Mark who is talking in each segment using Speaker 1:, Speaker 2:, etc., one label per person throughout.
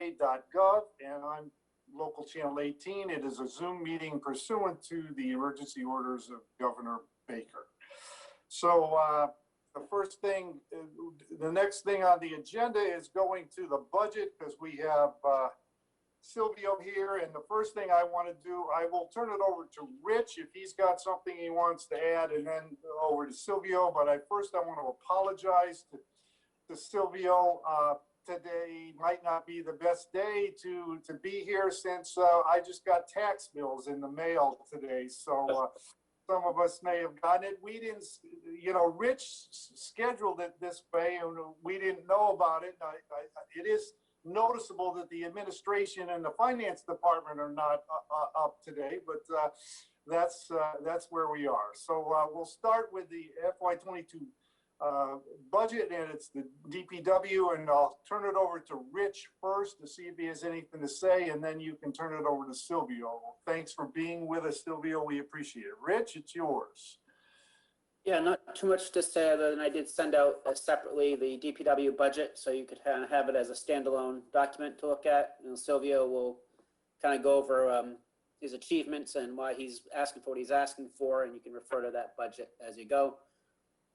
Speaker 1: ea.gov, and I'm local channel 18. It is a Zoom meeting pursuant to the emergency orders of Governor Baker. So the next thing on the agenda is going to the budget, because we have Silvio here. And the first thing I want to do, I will turn it over to Rich if he's got something he wants to add, and then over to Silvio. But I want to apologize to Silvio. Today might not be the best day to be here, since I just got tax bills in the mail today. So some of us may have gotten it. We didn't, Rich scheduled it this way, and we didn't know about it. It is noticeable that the administration and the finance department are not up today, but that's where we are. So we'll start with the FY22 budget, and it's the DPW, and I'll turn it over to Rich first to see if he has anything to say, and then you can turn it over to Silvio. Thanks for being with us, Silvio. We appreciate it. Rich, it's yours. Yeah,
Speaker 2: not too much to say other than I did send out separately the DPW budget, so you could kind of have it as a standalone document to look at. And Silvio will kind of go over his achievements and why he's asking for what he's asking for, and you can refer to that budget as you go.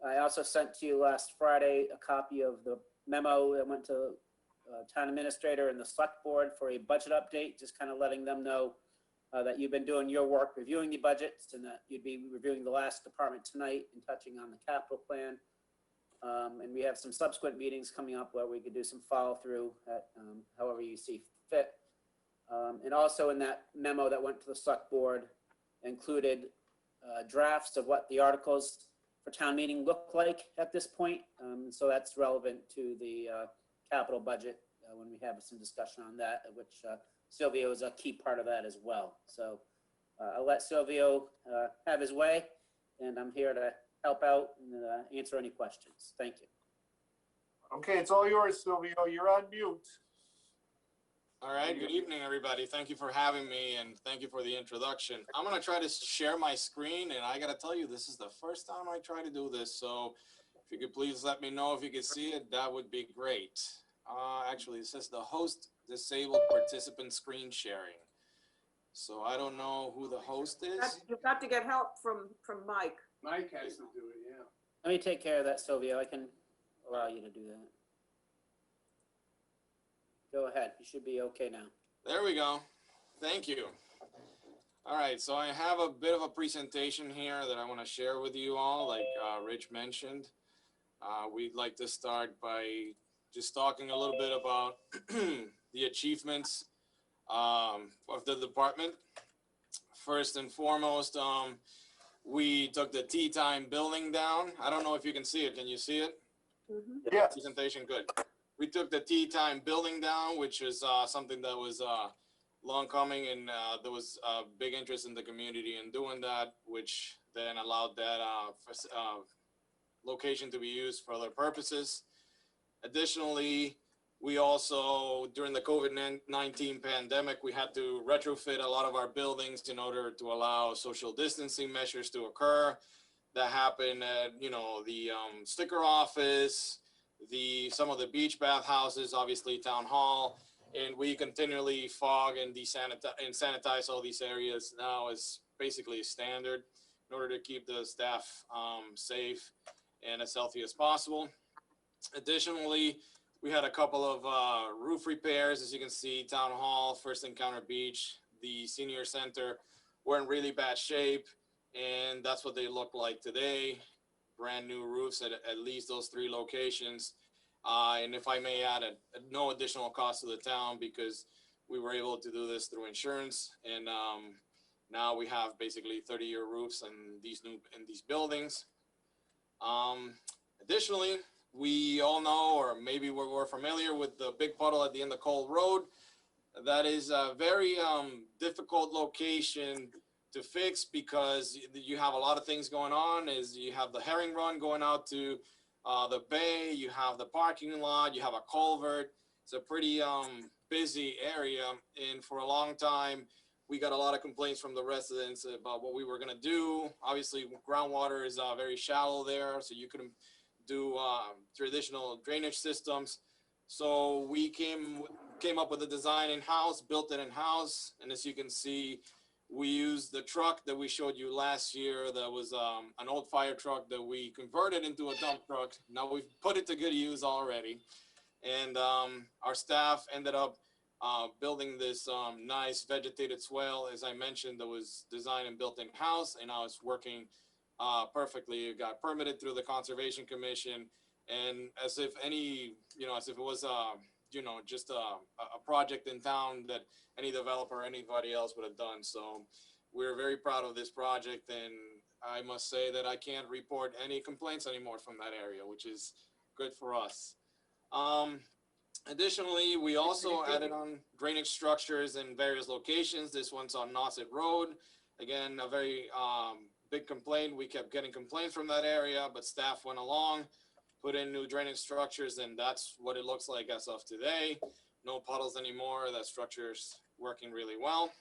Speaker 2: I also sent to you last Friday a copy of the memo that went to town administrator and the select board for a budget update, just kind of letting them know that you've been doing your work reviewing the budgets, and that you'd be reviewing the last department tonight and touching on the capital plan. And we have some subsequent meetings coming up where we could do some follow through at however you see fit. And also in that memo that went to the select board included drafts of what the articles for town meeting look like at this point. So that's relevant to the capital budget when we have some discussion on that, which Silvio is a key part of that as well. So I'll let Silvio have his way, and I'm here to help out and answer any questions. Thank you.
Speaker 1: Okay, it's all yours, Silvio. You're on mute.
Speaker 3: All right, good evening, everybody. Thank you for having me, and thank you for the introduction. I'm gonna try to share my screen, and I gotta tell you, this is the first time I try to do this, so if you could please let me know if you could see it, that would be great. Actually, it says the host disabled participant screen sharing. So I don't know who the host is.
Speaker 4: You've got to get help from Mike.
Speaker 5: Mike has to do it, yeah.
Speaker 2: Let me take care of that, Silvio. I can allow you to do that. Go ahead. You should be okay now.
Speaker 3: There we go. Thank you. All right, so I have a bit of a presentation here that I want to share with you all, like Rich mentioned. We'd like to start by just talking a little bit about the achievements of the department. First and foremost, we took the tea time building down. I don't know if you can see it. Can you see it?
Speaker 4: Mm-hmm.
Speaker 1: Yeah.
Speaker 3: Presentation, good. We took the tea time building down, which is something that was long coming, and there was a big interest in the community in doing that, which then allowed that location to be used for other purposes. Additionally, we also, during the COVID-19 pandemic, we had to retrofit a lot of our buildings in order to allow social distancing measures to occur. That happened at, the sticker office, some of the beach bathhouses, obviously town hall, and we continually fog and sanitize all these areas now as basically standard in order to keep the staff safe and as healthy as possible. Additionally, we had a couple of roof repairs. As you can see, town hall, First Encounter Beach, the senior center were in really bad shape, and that's what they look like today. Brand new roofs at least those 3 locations. And if I may add, no additional cost to the town, because we were able to do this through insurance. And now we have basically 30-year roofs in these buildings. Additionally, we all know, or maybe we're familiar with the big puddle at the end of Cole Road. That is a very difficult location to fix, because you have a lot of things going on. You have the herring run going out to the bay, you have the parking lot, you have a culvert. It's a pretty busy area, and for a long time we got a lot of complaints from the residents about what we were going to do. Obviously, groundwater is very shallow there, so you couldn't do traditional drainage systems. So we came came up with the design in-house, built it in-house, and as you can see, we used the truck that we showed you last year. That was an old fire truck that we converted into a dump truck. Now we've put it to good use already. And our staff ended up building this nice vegetated swale, as I mentioned, that was designed and built in-house, and now it's working perfectly. It got permitted through the Conservation Commission, and as if any, as if it was just a project in town that any developer or anybody else would have done. So we're very proud of this project, and I must say that I can't report any complaints anymore from that area, which is good for us. Additionally, we also added on drainage structures in various locations. This one's on Nauset Road. Again, a very big complaint. We kept getting complaints from that area, but staff went along, put in new drainage structures, and that's what it looks like as of today. No puddles anymore. That structure's working really well.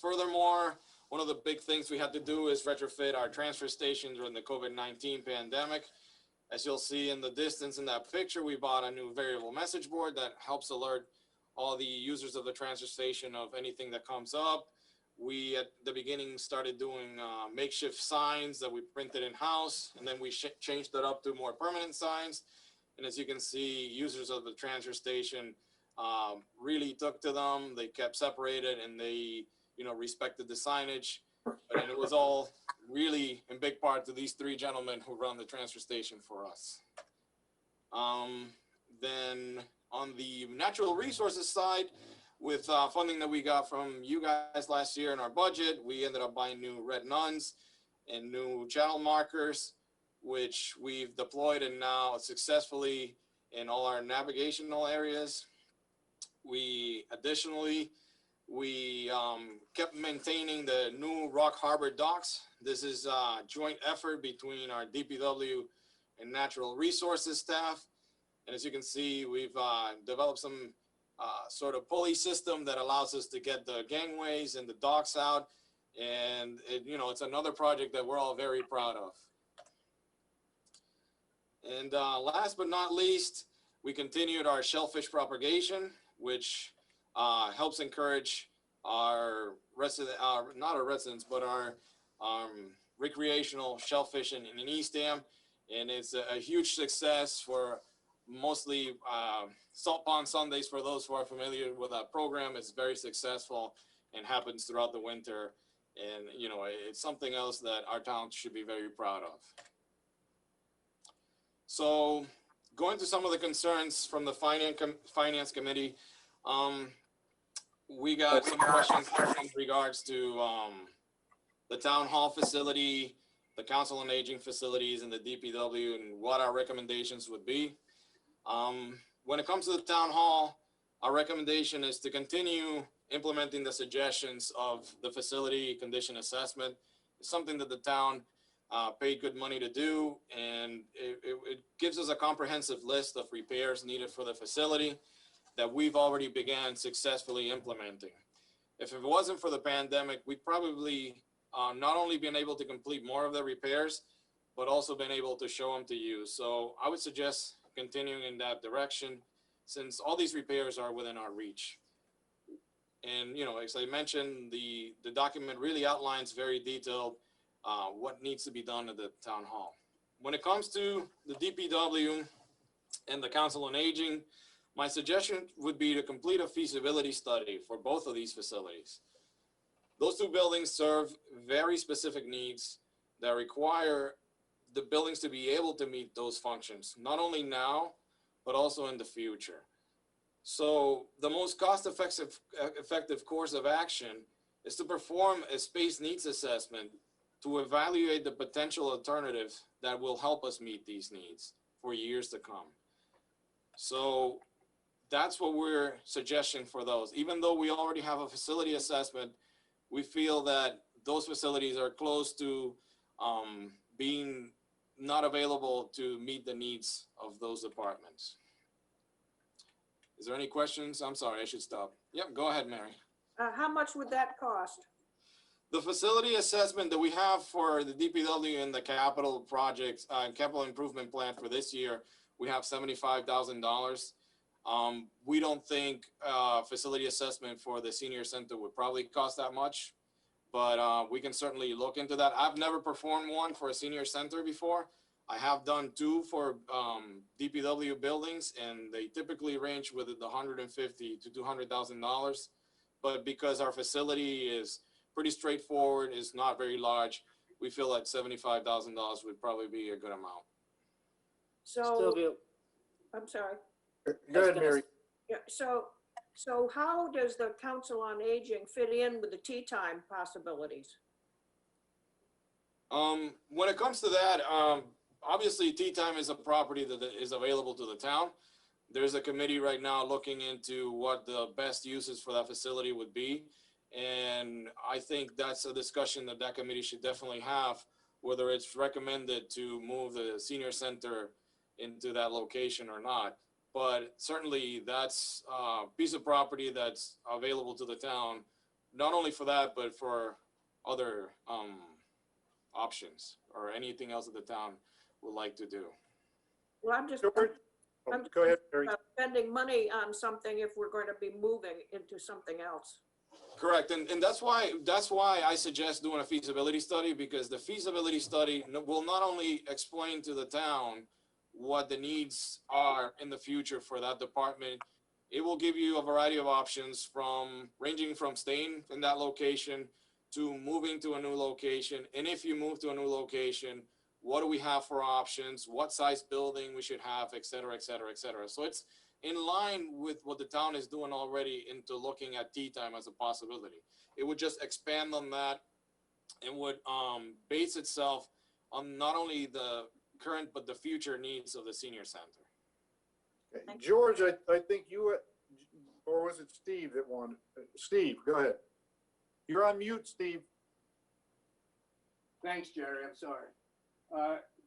Speaker 3: Furthermore, one of the big things we had to do is retrofit our transfer station during the COVID-19 pandemic. As you'll see in the distance in that picture, we bought a new variable message board that helps alert all the users of the transfer station of anything that comes up. We, at the beginning, started doing makeshift signs that we printed in-house, and then we changed that up to more permanent signs. And as you can see, users of the transfer station really took to them. They kept separated, and they, respected the signage. And it was all really in big part to these three gentlemen who run the transfer station for us. Then on the natural resources side, with funding that we got from you guys last year in our budget, we ended up buying new red nuns and new channel markers, which we've deployed and now successfully in all our navigational areas. Additionally, we kept maintaining the new Rock Harbor docks. This is a joint effort between our DPW and natural resources staff. And as you can see, we've developed some sort of pulley system that allows us to get the gangways and the docks out. And it's another project that we're all very proud of. And last but not least, we continued our shellfish propagation, which helps encourage our not our residents, but our recreational shellfish in East Dam. And it's a huge success for mostly Salt Pond Sundays. For those who are familiar with that program, it's very successful and happens throughout the winter. And, it's something else that our town should be very proud of. So going to some of the concerns from the Finance Committee, we got some questions in regards to the town hall facility, the council on aging facilities, and the DPW, and what our recommendations would be. When it comes to the town hall, our recommendation is to continue implementing the suggestions of the facility condition assessment. It's something that the town paid good money to do, and it gives us a comprehensive list of repairs needed for the facility that we've already began successfully implementing. If it wasn't for the pandemic, we'd probably not only been able to complete more of the repairs, but also been able to show them to you. So I would suggest continuing in that direction, since all these repairs are within our reach. And, as I mentioned, the document really outlines very detailed what needs to be done at the town hall. When it comes to the DPW and the Council on Aging, my suggestion would be to complete a feasibility study for both of these facilities. Those two buildings serve very specific needs that require the buildings to be able to meet those functions, not only now, but also in the future. So the most cost-effective course of action is to perform a space needs assessment to evaluate the potential alternatives that will help us meet these needs for years to come. So that's what we're suggesting for those. Even though we already have a facility assessment, we feel that those facilities are close to being not available to meet the needs of those departments. Is there any questions? I'm sorry, I should stop. Yep, go ahead, Mary.
Speaker 4: How much would that cost?
Speaker 3: The facility assessment that we have for the DPW and the capital projects, capital improvement plan for this year, we have $75,000. We don't think facility assessment for the senior center would probably cost that much, but we can certainly look into that. I've never performed one for a senior center before. I have done two for DPW buildings, and they typically range with the $150,000 to $200,000. But because our facility is pretty straightforward, is not very large, we feel like $75,000 would probably be a good amount.
Speaker 4: So,
Speaker 2: Sylvia,
Speaker 4: I'm sorry.
Speaker 1: Go ahead, Mary.
Speaker 4: Yeah, so how does the Council on Aging fit in with the tea time possibilities?
Speaker 3: When it comes to that, obviously Tea Time is a property that is available to the town. There's a committee right now looking into what the best uses for that facility would be. And I think that's a discussion that committee should definitely have, whether it's recommended to move the senior center into that location or not. But certainly that's a piece of property that's available to the town, not only for that, but for other options or anything else that the town would like to do.
Speaker 4: Well, I'm just
Speaker 1: George? Oh, go ahead, Mary.
Speaker 4: about spending money on something if we're going to be moving into something else.
Speaker 3: Correct, and that's why I suggest doing a feasibility study, because the feasibility study will not only explain to the town what the needs are in the future for that department, it will give you a variety of options ranging from staying in that location to moving to a new location. And if you move to a new location, what do we have for options? What size building we should have, et cetera, et cetera, et cetera. So it's in line with what the town is doing already into looking at Tea Time as a possibility. It would just expand on that and would base itself on not only the current, but the future needs of the senior center.
Speaker 1: Okay. George, I think you, or was it Steve that wanted? Steve, go ahead. You're on mute, Steve.
Speaker 5: Thanks, Jerry. I'm sorry.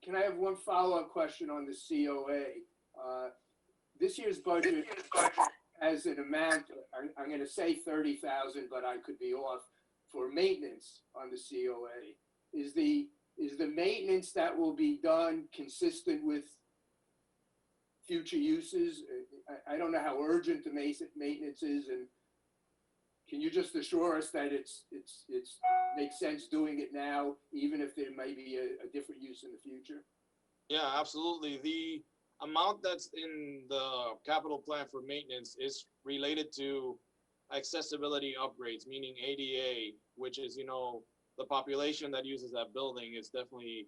Speaker 5: Can I have one follow-up question on the COA? This year's budget has an amount, I'm going to say 30,000, but I could be off, for maintenance on the COA. Is the maintenance that will be done consistent with future uses? I don't know how urgent the maintenance is, and can you just assure us that it's makes sense doing it now, even if there may be a different use in the future?
Speaker 3: Yeah, absolutely. The amount that's in the capital plan for maintenance is related to accessibility upgrades, meaning ADA, which is, the population that uses that building is definitely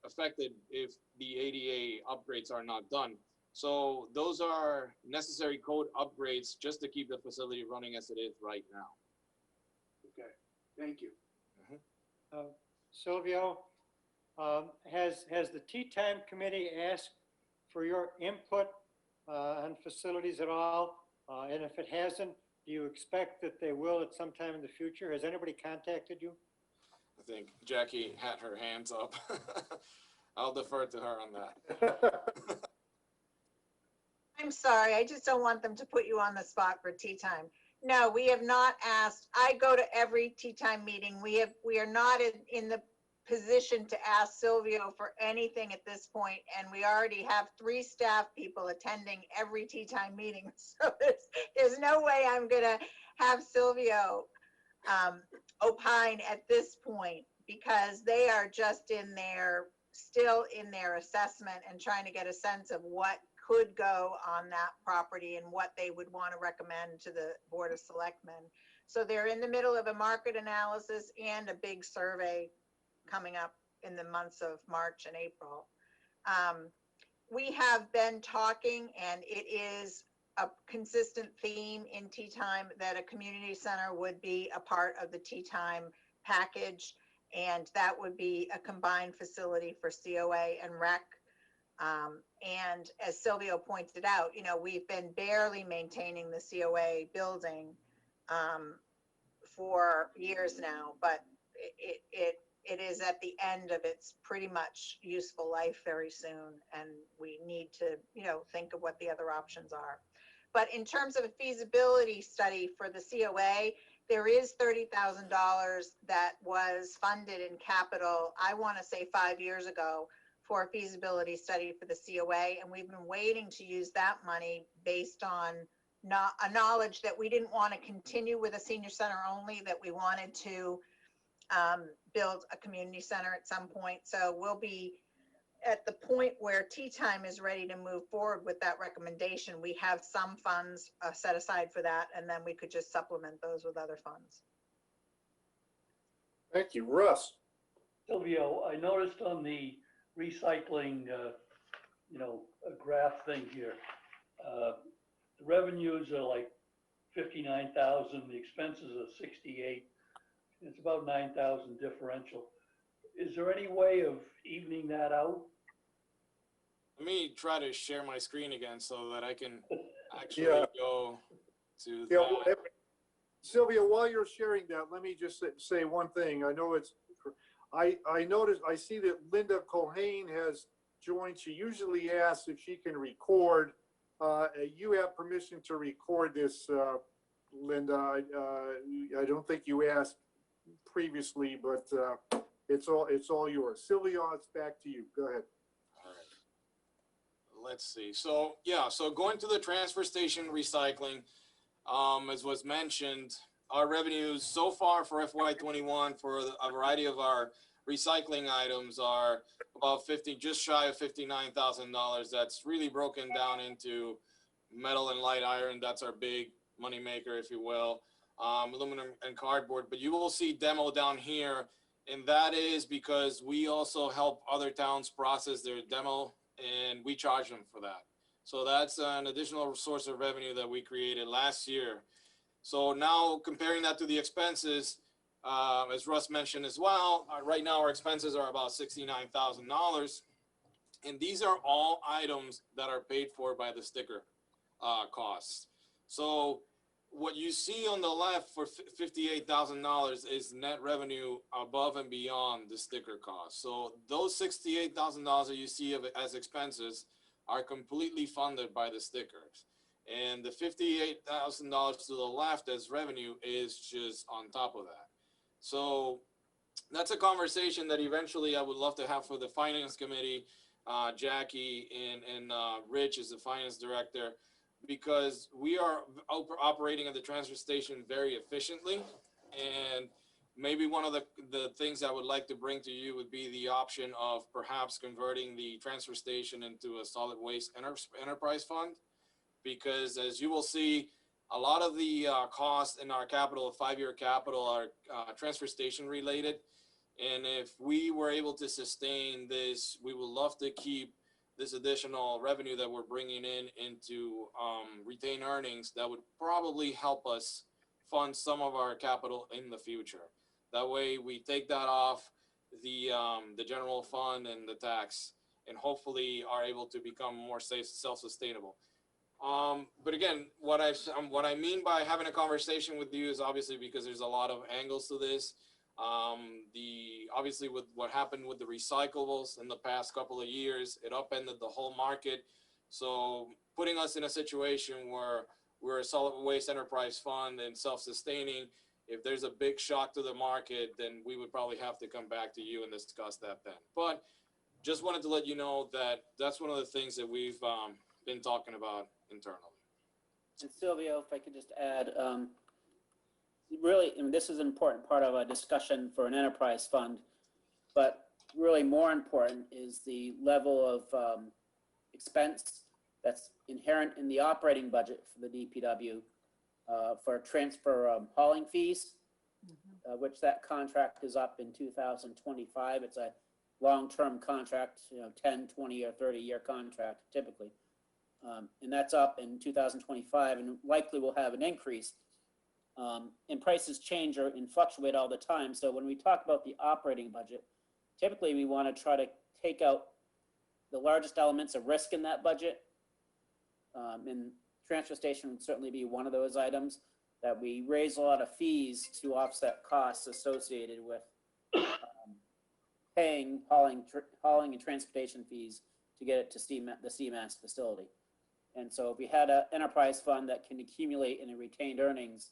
Speaker 3: affected if the ADA upgrades are not done. So those are necessary code upgrades just to keep the facility running as it is right now.
Speaker 5: Okay, thank you.
Speaker 6: Silvio, has the Tea Time Committee asked for your input on facilities at all? And if it hasn't, do you expect that they will at some time in the future? Has anybody contacted you?
Speaker 3: I think Jackie had her hands up. I'll defer to her on that.
Speaker 7: I'm sorry, I just don't want them to put you on the spot for Tea Time. No, we have not asked. I go to every Tea Time meeting. We are not in the position to ask Silvio for anything at this point, and we already have 3 staff people attending every Tea Time meeting. So there's no way I'm gonna have Silvio opine at this point, because they are just still in their assessment and trying to get a sense of what could go on that property and what they would want to recommend to the Board of Selectmen. So they're in the middle of a market analysis and a big survey coming up in the months of March and April. We have been talking, and it is a consistent theme in Tea Time that a community center would be a part of the Tea Time package, and that would be a combined facility for COA and rec. And as Silvio pointed out, we've been barely maintaining the COA building for years now, but it is at the end of its pretty much useful life very soon, and we need to, think of what the other options are. But in terms of a feasibility study for the COA, there is $30,000 that was funded in capital, I want to say 5 years ago, for a feasibility study for the COA, and we've been waiting to use that money based on not a knowledge that we didn't want to continue with a senior center only, that we wanted to build a community center at some point. So we'll be at the point where Tea Time is ready to move forward with that recommendation. We have some funds set aside for that, and then we could just supplement those with other funds.
Speaker 1: Thank you. Russ?
Speaker 8: Silvio, I noticed on the recycling, a graph thing here, the revenues are like 59,000, the expenses are 68. It's about 9,000 differential. Is there any way of evening that out?
Speaker 3: Let me try to share my screen again so that I can actually
Speaker 1: Yeah.
Speaker 3: go to
Speaker 1: Yeah,
Speaker 3: that.
Speaker 1: well, Sylvia, while you're sharing that, let me just say one thing. I know I noticed, I see that Linda Colhane has joined. She usually asks if she can record. You have permission to record this, Linda. I don't think you asked previously, but it's all yours. Sylvia, it's back to you. Go ahead.
Speaker 3: All right. Let's see. So yeah, so going to the transfer station recycling, as was mentioned, our revenues so far for FY21 for a variety of our recycling items are about just shy of $59,000. That's really broken down into metal and light iron. That's our big money maker, if you will. Aluminum and cardboard. But you will see demo down here, and that is because we also help other towns process their demo, and we charge them for that. So that's an additional source of revenue that we created last year. So now comparing that to the expenses, as Russ mentioned as well, right now our expenses are about $69,000. And these are all items that are paid for by the sticker costs. So what you see on the left for $58,000 is net revenue above and beyond the sticker cost. So those $68,000 that you see as expenses are completely funded by the stickers. And the $58,000 to the left as revenue is just on top of that. So that's a conversation that eventually I would love to have for the finance committee, Jackie and Rich is the finance director, because we are operating at the transfer station very efficiently. And maybe one of the things I would like to bring to you would be the option of perhaps converting the transfer station into a solid waste enterprise fund. Because as you will see, a lot of the costs in our capital, 5-year capital, are transfer station related. And if we were able to sustain this, we would love to keep this additional revenue that we're bringing into retained earnings that would probably help us fund some of our capital in the future. That way we take that off the general fund and the tax, and hopefully are able to become more self-sustainable. But again, what I mean by having a conversation with you is obviously because there's a lot of angles to this. Obviously with what happened with the recyclables in the past couple of years, it upended the whole market. So putting us in a situation where we're a solid waste enterprise fund and self-sustaining, if there's a big shock to the market, then we would probably have to come back to you and discuss that then. But just wanted to let you know that that's one of the things that we've been talking about internally.
Speaker 2: And Silvio, if I could just add, really, and this is an important part of a discussion for an enterprise fund, but really more important is the level of expense that's inherent in the operating budget for the DPW for transfer hauling fees, which that contract is up in 2025. It's a long-term contract, 10, 20, or 30-year contract typically. And that's up in 2025 and likely will have an increase. And prices change and fluctuate all the time. So when we talk about the operating budget, typically we want to try to take out the largest elements of risk in that budget. And transfer station would certainly be one of those items that we raise a lot of fees to offset costs associated with paying hauling and transportation fees to get it to the CMAS facility. And so if we had an enterprise fund that can accumulate in a retained earnings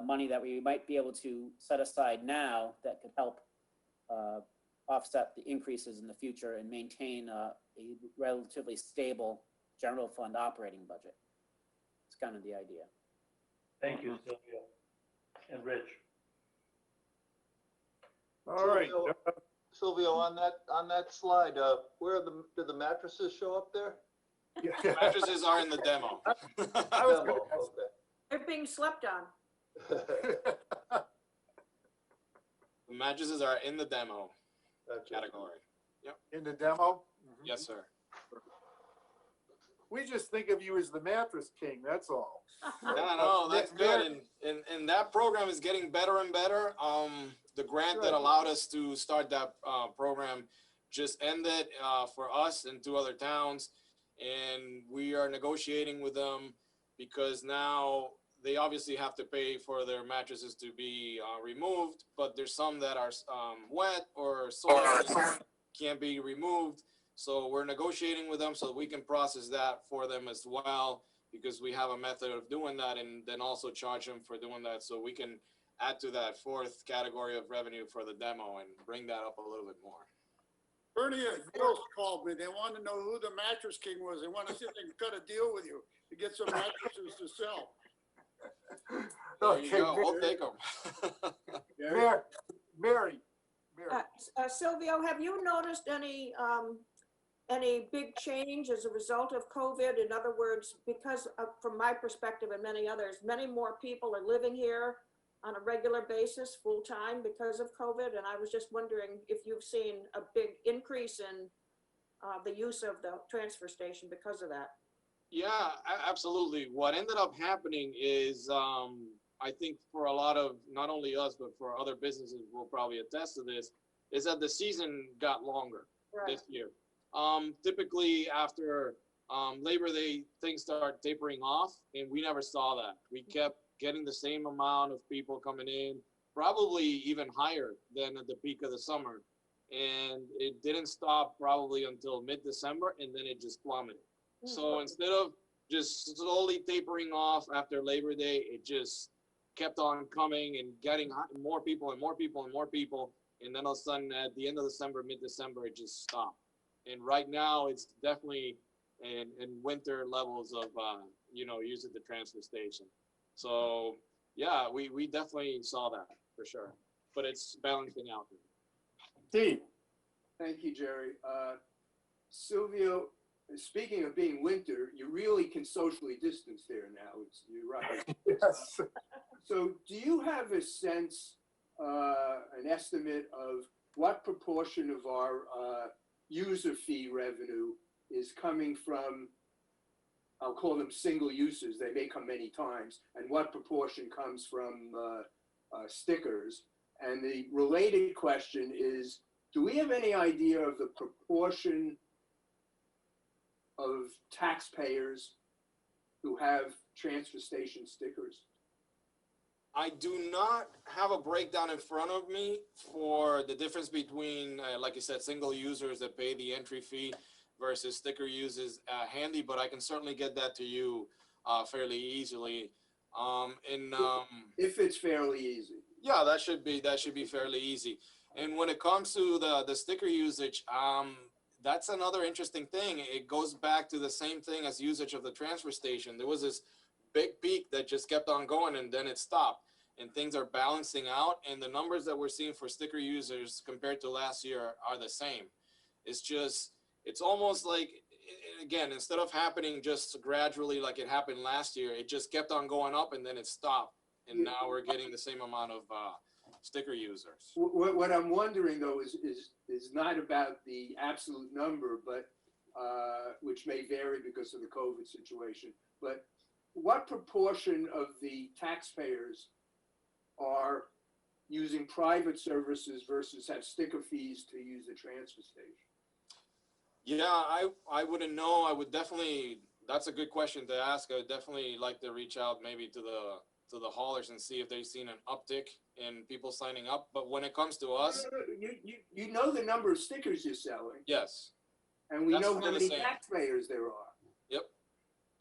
Speaker 2: money that we might be able to set aside now that could help offset the increases in the future and maintain a relatively stable general fund operating budget. It's kind of the idea.
Speaker 8: Thank you, Sylvia and Rich.
Speaker 1: All right.
Speaker 9: Silvio, on that slide, where do the mattresses show up there?
Speaker 3: Mattresses are in the demo.
Speaker 1: I was
Speaker 9: Demo,
Speaker 1: gonna ask-
Speaker 4: They're being slept on.
Speaker 9: Okay.
Speaker 3: The mattresses are in the demo
Speaker 9: Gotcha.
Speaker 3: category.
Speaker 1: In the demo?
Speaker 3: Yes, sir.
Speaker 1: We just think of you as the mattress king, that's all.
Speaker 3: Yeah, no, that's good. And that program is getting better and better. The grant that allowed us to start that program just ended for us and 2 other towns. And we are negotiating with them because now they obviously have to pay for their mattresses to be removed, but there's some that are wet or soft, can't be removed. So we're negotiating with them so that we can process that for them as well, because we have a method of doing that, and then also charge them for doing that. So we can add to that 4th category of revenue for the demo and bring that up a little bit more.
Speaker 10: Bernie and girls called me. They wanted to know who the mattress king was. They want to see if they can cut a deal with you to get some mattresses to sell.
Speaker 3: There you go. We'll take them.
Speaker 1: Mary.
Speaker 4: Silvio, have you noticed any big change as a result of COVID? In other words, because from my perspective and many others, many more people are living here on a regular basis, full time because of COVID. And I was just wondering if you've seen a big increase in the use of the transfer station because of that.
Speaker 3: Yeah, absolutely. What ended up happening is, I think for a lot of, not only us, but for other businesses will probably attest to this, is that the season got longer this year. Typically after Labor Day, things start tapering off, and we never saw that. We kept getting the same amount of people coming in, probably even higher than at the peak of the summer. And it didn't stop probably until mid-December, and then it just plummeted. So instead of just slowly tapering off after Labor Day, it just kept on coming and getting more people and more people and more people. And then all of a sudden at the end of December, mid-December, it just stopped. And right now it's definitely in winter levels of, using the transfer station. So yeah, we definitely saw that for sure, but it's balancing out.
Speaker 1: Steve.
Speaker 5: Thank you, Jerry. Silvio, speaking of being winter, you really can socially distance there now. You're right.
Speaker 1: Yes.
Speaker 5: So do you have a sense, an estimate of what proportion of our user fee revenue is coming from, I'll call them single users, they may come many times, and what proportion comes from stickers? And the related question is, do we have any idea of the proportion of taxpayers who have transfer station stickers?
Speaker 3: I do not have a breakdown in front of me for the difference between, like you said, single users that pay the entry fee versus sticker users handy, but I can certainly get that to you fairly easily.
Speaker 5: If it's fairly easy.
Speaker 3: Yeah, that should be fairly easy. And when it comes to the sticker usage, that's another interesting thing. It goes back to the same thing as usage of the transfer station. There was this big peak that just kept on going, and then it stopped, and things are balancing out, and the numbers that we're seeing for sticker users compared to last year are the same. It's almost like, again, instead of happening just gradually like it happened last year, it just kept on going up and then it stopped, and now we're getting the same amount of sticker users.
Speaker 5: What I'm wondering though is not about the absolute number, but which may vary because of the COVID situation, but what proportion of the taxpayers are using private services versus have sticker fees to use the transfer station?
Speaker 3: Yeah, I wouldn't know. I would definitely, that's a good question to ask. I would definitely like to reach out maybe to the haulers and see if they've seen an uptick in people signing up. But when it comes to us,
Speaker 5: you know the number of stickers you're selling.
Speaker 3: yes.
Speaker 5: And we
Speaker 3: That's
Speaker 5: know
Speaker 3: what
Speaker 5: how
Speaker 3: I'm
Speaker 5: many
Speaker 3: saying.
Speaker 5: taxpayers there are.
Speaker 3: Yep.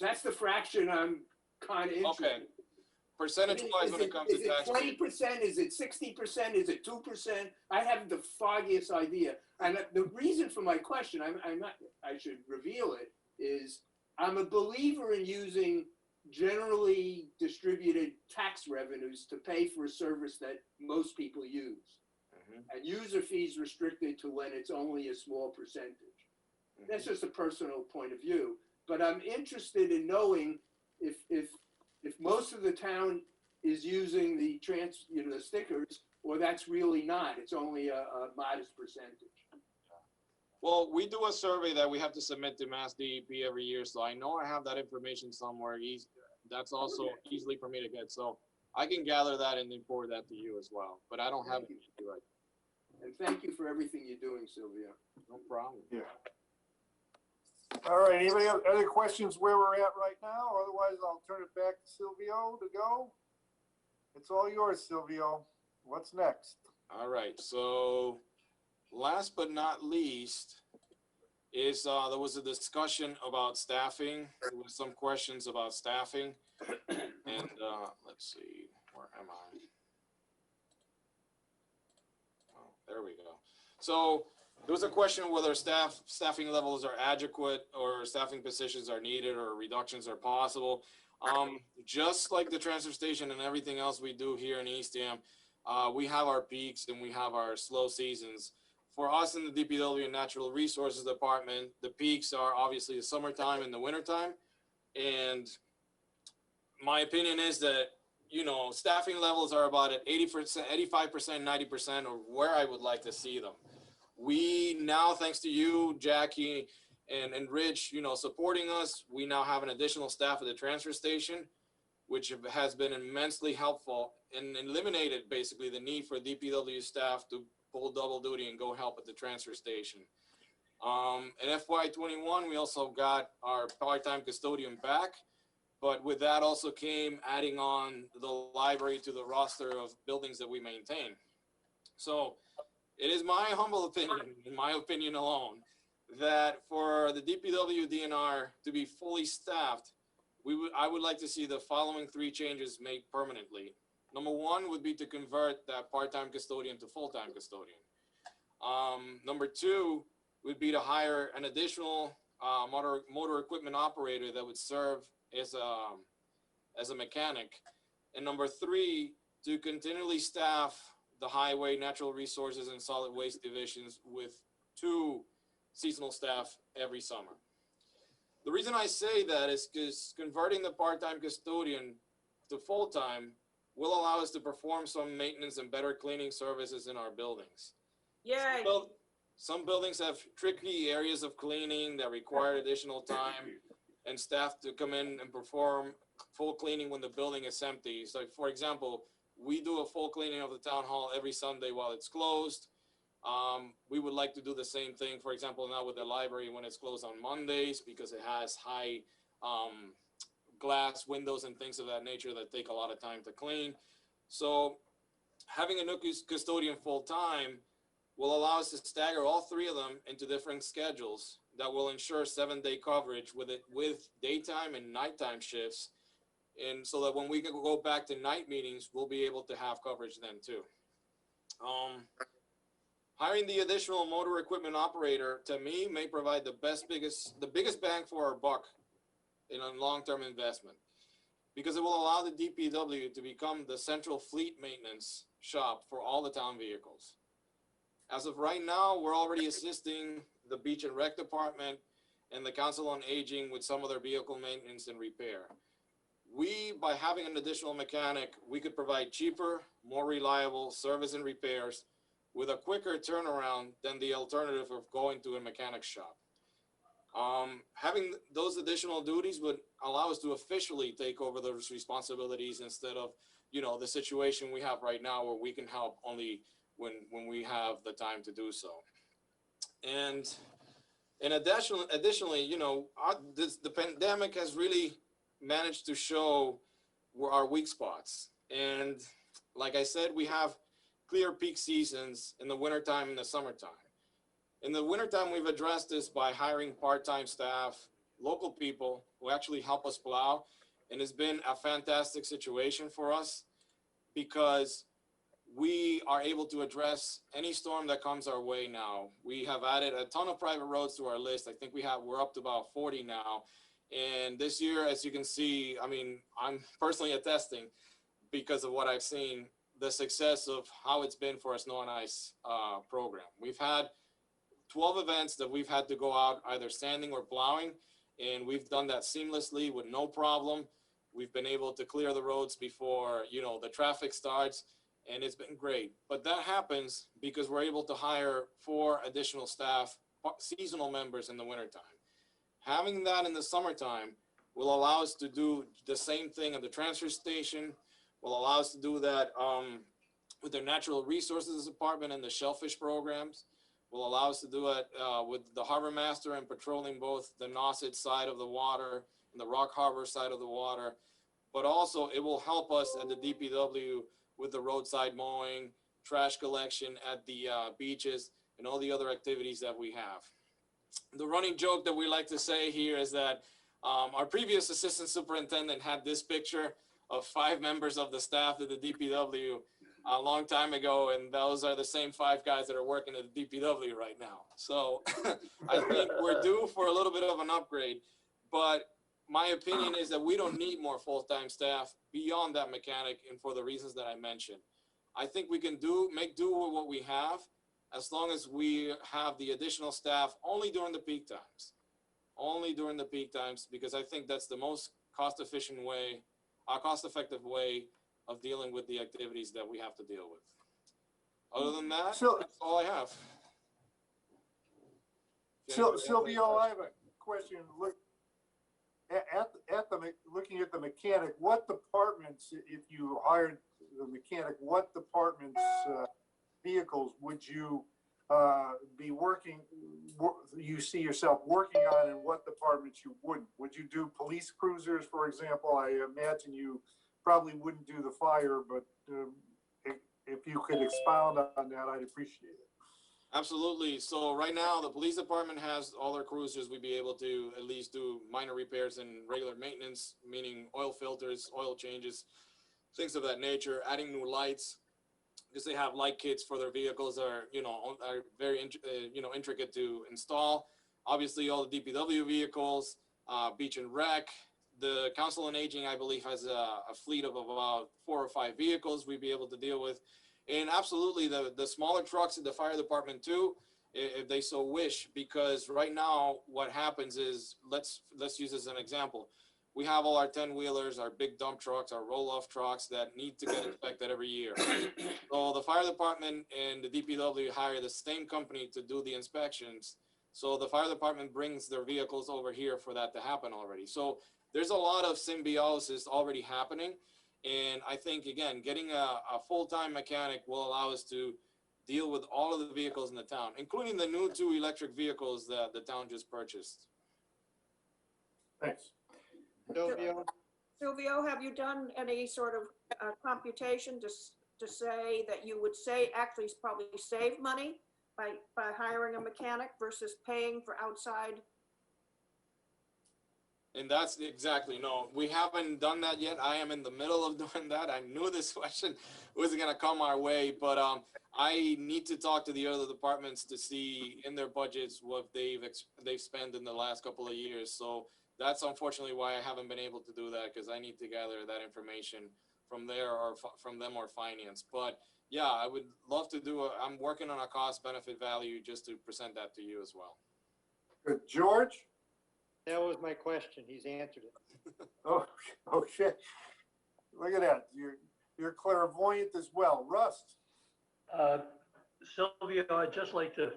Speaker 5: That's the fraction I'm kind of interested in.
Speaker 3: percentage-wise, when it comes to tax.
Speaker 5: Is it 20%? Is it 60%? Is it 2%? I have the foggiest idea. And the reason for my question, I should reveal it, is I'm a believer in using generally distributed tax revenues to pay for a service that most people use. And user fees restricted to when it's only a small percentage. That's just a personal point of view. But I'm interested in knowing if most of the town is using the the stickers, or that's really not. It's only a modest percentage.
Speaker 3: Well, we do a survey that we have to submit to Mass DEP every year, so I know I have that information somewhere. That's also easily for me to get, so I can gather that and report that to you as well. But I don't have it right.
Speaker 5: And thank you for everything you're doing, Sylvia.
Speaker 3: No problem.
Speaker 1: Yeah. All right, anybody have other questions where we're at right now? Otherwise, I'll turn it back to Silvio to go. It's all yours, Silvio. What's next?
Speaker 3: All right, so last but not least is there was a discussion about staffing. There was some questions about staffing. And let's see, where am I? Oh, there we go. So there was a question whether staffing levels are adequate or staffing positions are needed or reductions are possible. Just like the transfer station and everything else we do here in Eastham, we have our peaks and we have our slow seasons. For us in the DPW and Natural Resources Department, the peaks are obviously the summertime and the wintertime. And my opinion is that, staffing levels are about at 80%, 85%, 90% of where I would like to see them. We now, thanks to you, Jackie, and Rich, supporting us, we now have an additional staff at the transfer station, which has been immensely helpful and eliminated basically the need for DPW staff to pull double duty and go help at the transfer station. In FY21, we also got our part-time custodian back, but with that also came adding on the library to the roster of buildings that we maintain. So it is my humble opinion, in my opinion alone, that for the DPW DNR to be fully staffed, I would like to see the following 3 changes made permanently. Number 1 would be to convert that part-time custodian to full-time custodian. Number 2 would be to hire an additional motor equipment operator that would serve as a mechanic. And number 3, to continually staff the highway, natural resources, and solid waste divisions with 2 seasonal staff every summer. The reason I say that is because converting the part-time custodian to full-time will allow us to perform some maintenance and better cleaning services in our buildings.
Speaker 4: Yay.
Speaker 3: Some buildings have tricky areas of cleaning that require additional time and staff to come in and perform full cleaning when the building is empty. So for example, we do a full cleaning of the town hall every Sunday while it's closed. We would like to do the same thing, for example, now with the library when it's closed on Mondays, because it has high glass windows and things of that nature that take a lot of time to clean. So having a new custodian full-time will allow us to stagger all 3 of them into different schedules that will ensure 7-day coverage with daytime and nighttime shifts. And so that when we can go back to night meetings, we'll be able to have coverage then too. Hiring the additional motor equipment operator, to me, may provide the biggest bang for our buck in a long-term investment, because it will allow the DPW to become the central fleet maintenance shop for all the town vehicles. As of right now, we're already assisting the Beach and Rec Department and the Council on Aging with some of their vehicle maintenance and repair. By having an additional mechanic, we could provide cheaper, more reliable service and repairs with a quicker turnaround than the alternative of going to a mechanic shop. Having those additional duties would allow us to officially take over those responsibilities instead of, the situation we have right now where we can help only when we have the time to do so. And additionally, the pandemic has really managed to show our weak spots. And like I said, we have clear peak seasons in the wintertime and the summertime. In the wintertime, we've addressed this by hiring part-time staff, local people who actually help us plow. And it's been a fantastic situation for us because we are able to address any storm that comes our way now. We have added a ton of private roads to our list. I think we're up to about 40 now. And this year, as you can see, I mean, I'm personally attesting because of what I've seen, the success of how it's been for our snow and ice program. We've had 12 events that we've had to go out either sanding or plowing, and we've done that seamlessly with no problem. We've been able to clear the roads before, you know, the traffic starts, and it's been great. But that happens because we're able to hire 4 additional staff, seasonal members in the wintertime. Having that in the summertime will allow us to do the same thing at the transfer station, will allow us to do that with the natural resources department and the shellfish programs, will allow us to do it with the harbor master and patrolling both the Nauset side of the water and the Rock Harbor side of the water. But also it will help us at the DPW with the roadside mowing, trash collection at the beaches, and all the other activities that we have. The running joke that we like to say here is that our previous assistant superintendent had this picture of 5 members of the staff at the DPW a long time ago, and those are the same 5 guys that are working at the DPW right now. So I think we're due for a little bit of an upgrade, but my opinion is that we don't need more full-time staff beyond that mechanic, and for the reasons that I mentioned. I think we can make do with what we have, as long as we have the additional staff only during the peak times. Only during the peak times, because I think that's the most cost-effective way of dealing with the activities that we have to deal with. Other than that,
Speaker 1: So-
Speaker 3: that's all I have.
Speaker 1: Silvio, I have a question. Look, looking at the mechanic, what departments, if you hired the mechanic, what departments vehicles would you be you see yourself working on, and what departments you wouldn't? Would you do police cruisers, for example? I imagine you probably wouldn't do the fire, but if you could expound on that, I'd appreciate it.
Speaker 3: Absolutely. So right now, the police department has all their cruisers. We'd be able to at least do minor repairs and regular maintenance, meaning oil filters, oil changes, things of that nature, adding new lights, because they have light kits for their vehicles are very intricate to install. Obviously, all the DPW vehicles, beach and rec. The Council on Aging, I believe, has a fleet of about 4 or 5 vehicles we'd be able to deal with. And absolutely, the smaller trucks in the fire department too, if they so wish, because right now what happens is, let's use as an example. We have all our 10-wheelers, our big dump trucks, our roll-off trucks that need to get inspected every year. So the fire department and the DPW hire the same company to do the inspections. So the fire department brings their vehicles over here for that to happen already. So there's a lot of symbiosis already happening. And I think, again, getting a full-time mechanic will allow us to deal with all of the vehicles in the town, including the new 2 electric vehicles that the town just purchased.
Speaker 1: Thanks.
Speaker 4: Silvio, have you done any sort of computation to say that you would actually probably save money by hiring a mechanic versus paying for outside?
Speaker 3: And that's exactly, no, we haven't done that yet. I am in the middle of doing that. I knew this question was going to come our way, but I need to talk to the other departments to see in their budgets what they've spent in the last couple of years. So that's unfortunately why I haven't been able to do that, because I need to gather that information from there or from them or finance. But yeah, I would love to I'm working on a cost benefit value just to present that to you as well.
Speaker 1: Good. George?
Speaker 6: That was my question. He's answered it.
Speaker 1: Oh, okay. Look at that. You're clairvoyant as well. Russ?
Speaker 8: Sylvia, I'd just like to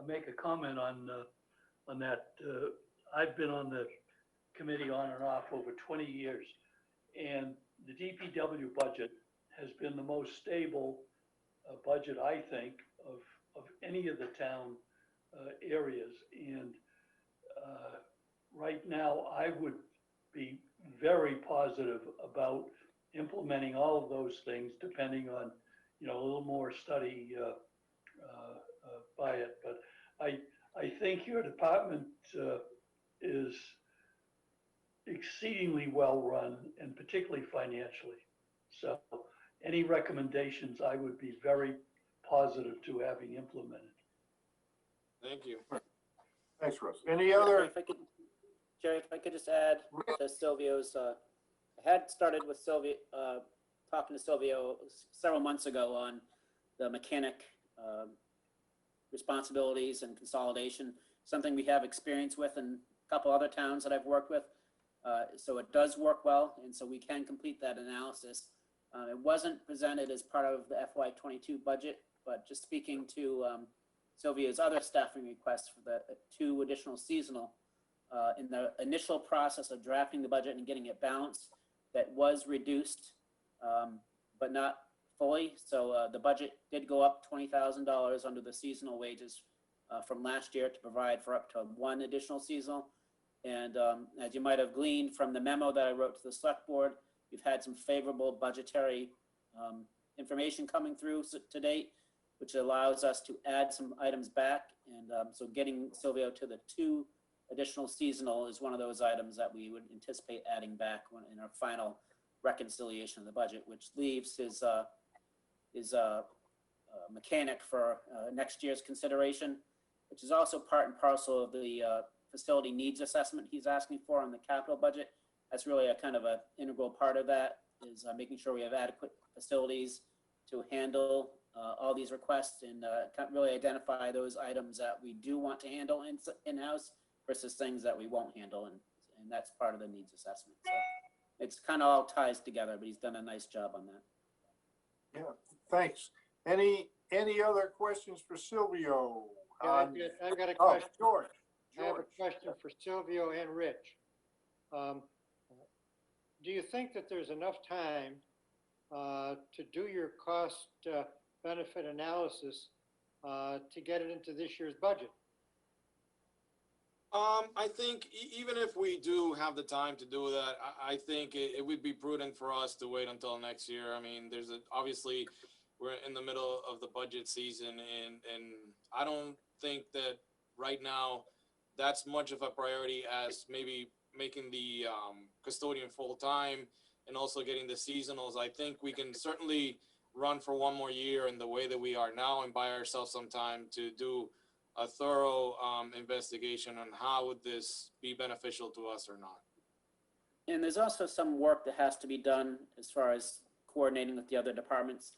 Speaker 8: make a comment on that. I've been on the committee on and off over 20 years, and the DPW budget has been the most stable budget, I think, of any of the town areas. And right now, I would be very positive about implementing all of those things, depending on, a little more study by it. But I think your department is exceedingly well-run and particularly financially. So any recommendations, I would be very positive to having implemented.
Speaker 3: Thank you.
Speaker 1: Thanks, Russ. Any other,
Speaker 2: Jerry, if I could just add to Silvio's, I had started with Silvio, talking to Silvio several months ago on the mechanic responsibilities and consolidation, something we have experience with in a couple other towns that I've worked with. So it does work well, and so we can complete that analysis. It wasn't presented as part of the FY22 budget, but just speaking to Sylvia's other staffing requests for the 2 additional seasonal, in the initial process of drafting the budget and getting it balanced, that was reduced, but not fully. So the budget did go up $20,000 under the seasonal wages from last year to provide for up to 1 additional seasonal. And as you might have gleaned from the memo that I wrote to the select board, we've had some favorable budgetary information coming through to date, which allows us to add some items back. And so getting Silvio to the 2 additional seasonal is one of those items that we would anticipate adding back in our final reconciliation of the budget, which leaves his mechanic for next year's consideration, which is also part and parcel of the facility needs assessment he's asking for on the capital budget. That's really a kind of an integral part of that, is making sure we have adequate facilities to handle all these requests and really identify those items that we do want to handle in-house versus things that we won't handle, and that's part of the needs assessment. So it's kind of all ties together, but he's done a nice job on that.
Speaker 1: yeah, thanks. Any other questions for Silvio?
Speaker 6: Yeah, I've got a
Speaker 1: Oh,
Speaker 6: question.
Speaker 1: George.
Speaker 6: I have a question for Silvio and Rich. Do you think that there's enough time to do your cost benefit analysis to get it into this year's budget?
Speaker 3: I think even if we do have the time to do that, I think it would be prudent for us to wait until next year. I mean, obviously we're in the middle of the budget season, and I don't think that right now that's much of a priority as maybe making the custodian full-time and also getting the seasonals. I think we can certainly run for 1 more year in the way that we are now and buy ourselves some time to do a thorough investigation on how would this be beneficial to us or not.
Speaker 2: And there's also some work that has to be done as far as coordinating with the other departments.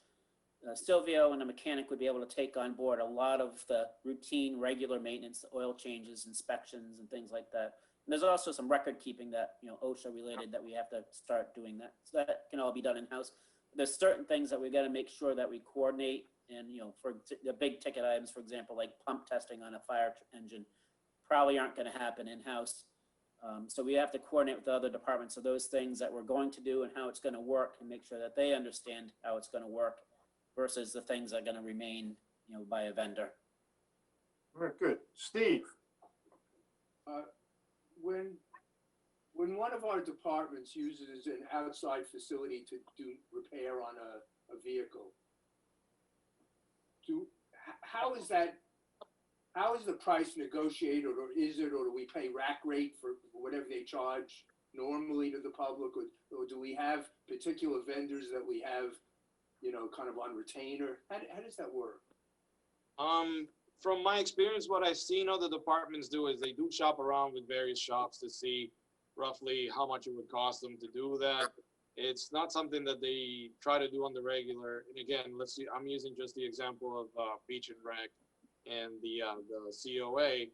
Speaker 2: Silvio and a mechanic would be able to take on board a lot of the routine, regular maintenance, oil changes, inspections, and things like that. And there's also some record keeping that, OSHA related, that we have to start doing that. So that can all be done in-house. There's certain things that we got to make sure that we coordinate, and for the big ticket items, for example, like pump testing on a fire engine, probably aren't going to happen in-house. So we have to coordinate with the other departments of those things that we're going to do and how it's going to work, and make sure that they understand how it's going to work versus the things that are going to remain, by a vendor.
Speaker 1: Very good. Steve?
Speaker 5: When one of our departments uses an outside facility to do repair on a vehicle, how is the price negotiated, or do we pay rack rate for whatever they charge normally to the public, or do we have particular vendors that we have, kind of on retainer? How does that work?
Speaker 3: From my experience, what I've seen other departments do is they do shop around with various shops to see roughly how much it would cost them to do that. It's not something that they try to do on the regular. And again, let's see, I'm using just the example of Beach and Rec and the COA.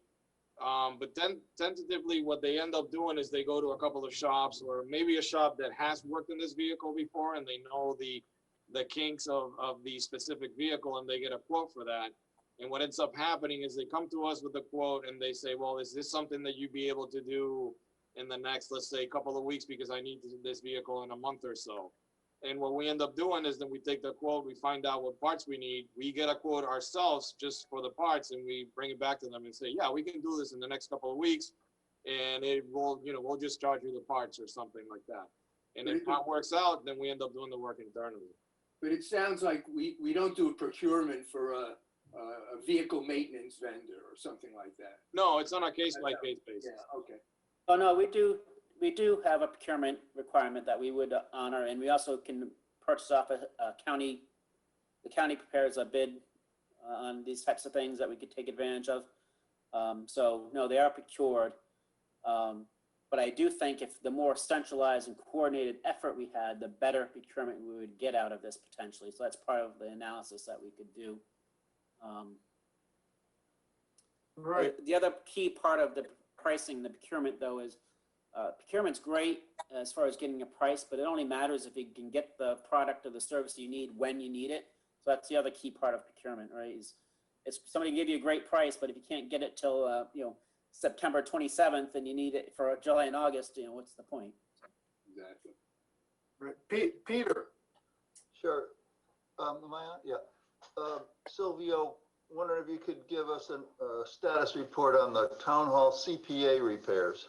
Speaker 3: But then tentatively what they end up doing is they go to a couple of shops, or maybe a shop that has worked in this vehicle before and they know the kinks of the specific vehicle, and they get a quote for that. And what ends up happening is they come to us with a quote and they say, well, is this something that you'd be able to do in the next, let's say, couple of weeks, because I need this vehicle in a month or so. And what we end up doing is then we take the quote, we find out what parts we need, we get a quote ourselves just for the parts, and we bring it back to them and say, yeah, we can do this in the next couple of weeks, and it will, we'll just charge you the parts or something like that. And if that works out, then we end up doing the work internally.
Speaker 5: But it sounds like we don't do a procurement for a vehicle maintenance vendor or something like that.
Speaker 3: No, it's on a case-by-case basis.
Speaker 5: Yeah, okay.
Speaker 2: Oh, no, we do we do have a procurement requirement that we would honor, and we also can purchase off a county. The county prepares a bid on these types of things that we could take advantage of. So no, they are procured. But I do think if the more centralized and coordinated effort we had, the better procurement we would get out of this potentially. So that's part of the analysis that we could do.
Speaker 1: Right.
Speaker 2: The other key part of the pricing, the procurement though, is procurement's great as far as getting a price, but it only matters if you can get the product or the service you need when you need it. So that's the other key part of procurement, right? Is it's somebody give you a great price, but if you can't get it till September 27th and you need it for July and August, what's the point?
Speaker 5: Exactly.
Speaker 1: Right. Peter,
Speaker 9: Sure. Am I on? Yeah. Silvio, wondering if you could give us a status report on the town hall CPA repairs.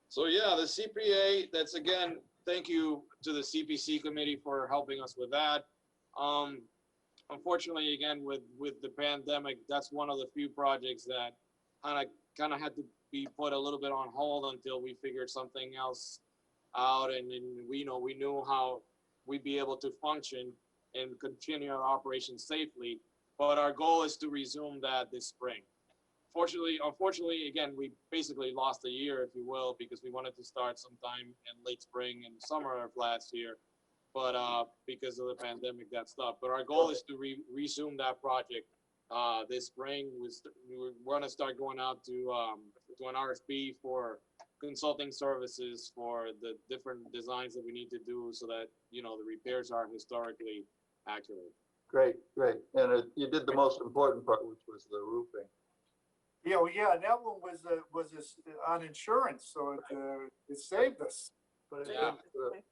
Speaker 3: So yeah, the CPA, that's again, thank you to the CPC committee for helping us with that. Unfortunately, again, with the pandemic, that's one of the few projects that kind of had to be put a little bit on hold until we figured something else out, and then we knew how we'd be able to function and continue our operations safely. But our goal is to resume that this spring. Unfortunately, again, we basically lost a year, if you will, because we wanted to start sometime in late spring and summer of last year. But because of the pandemic, that stopped. But our goal is to resume that project this spring. We're going to start going out to an RFP for consulting services for the different designs that we need to do so that, the repairs are historically accurate.
Speaker 9: Great. And you did the most important part, which was the roofing.
Speaker 1: yeah, and that one was on insurance, so it saved us.
Speaker 9: But
Speaker 3: Yeah.
Speaker 9: in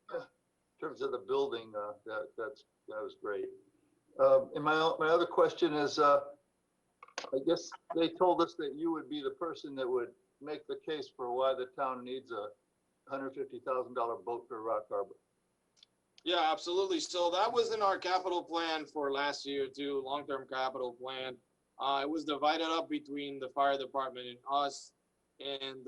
Speaker 9: terms of the building, that was great. And my other question is, I guess they told us that you would be the person that would make the case for why the town needs a $150,000 boat for Rock Harbor.
Speaker 3: Yeah, absolutely. So that was in our capital plan for last year too, long-term capital plan. It was divided up between the fire department and us. And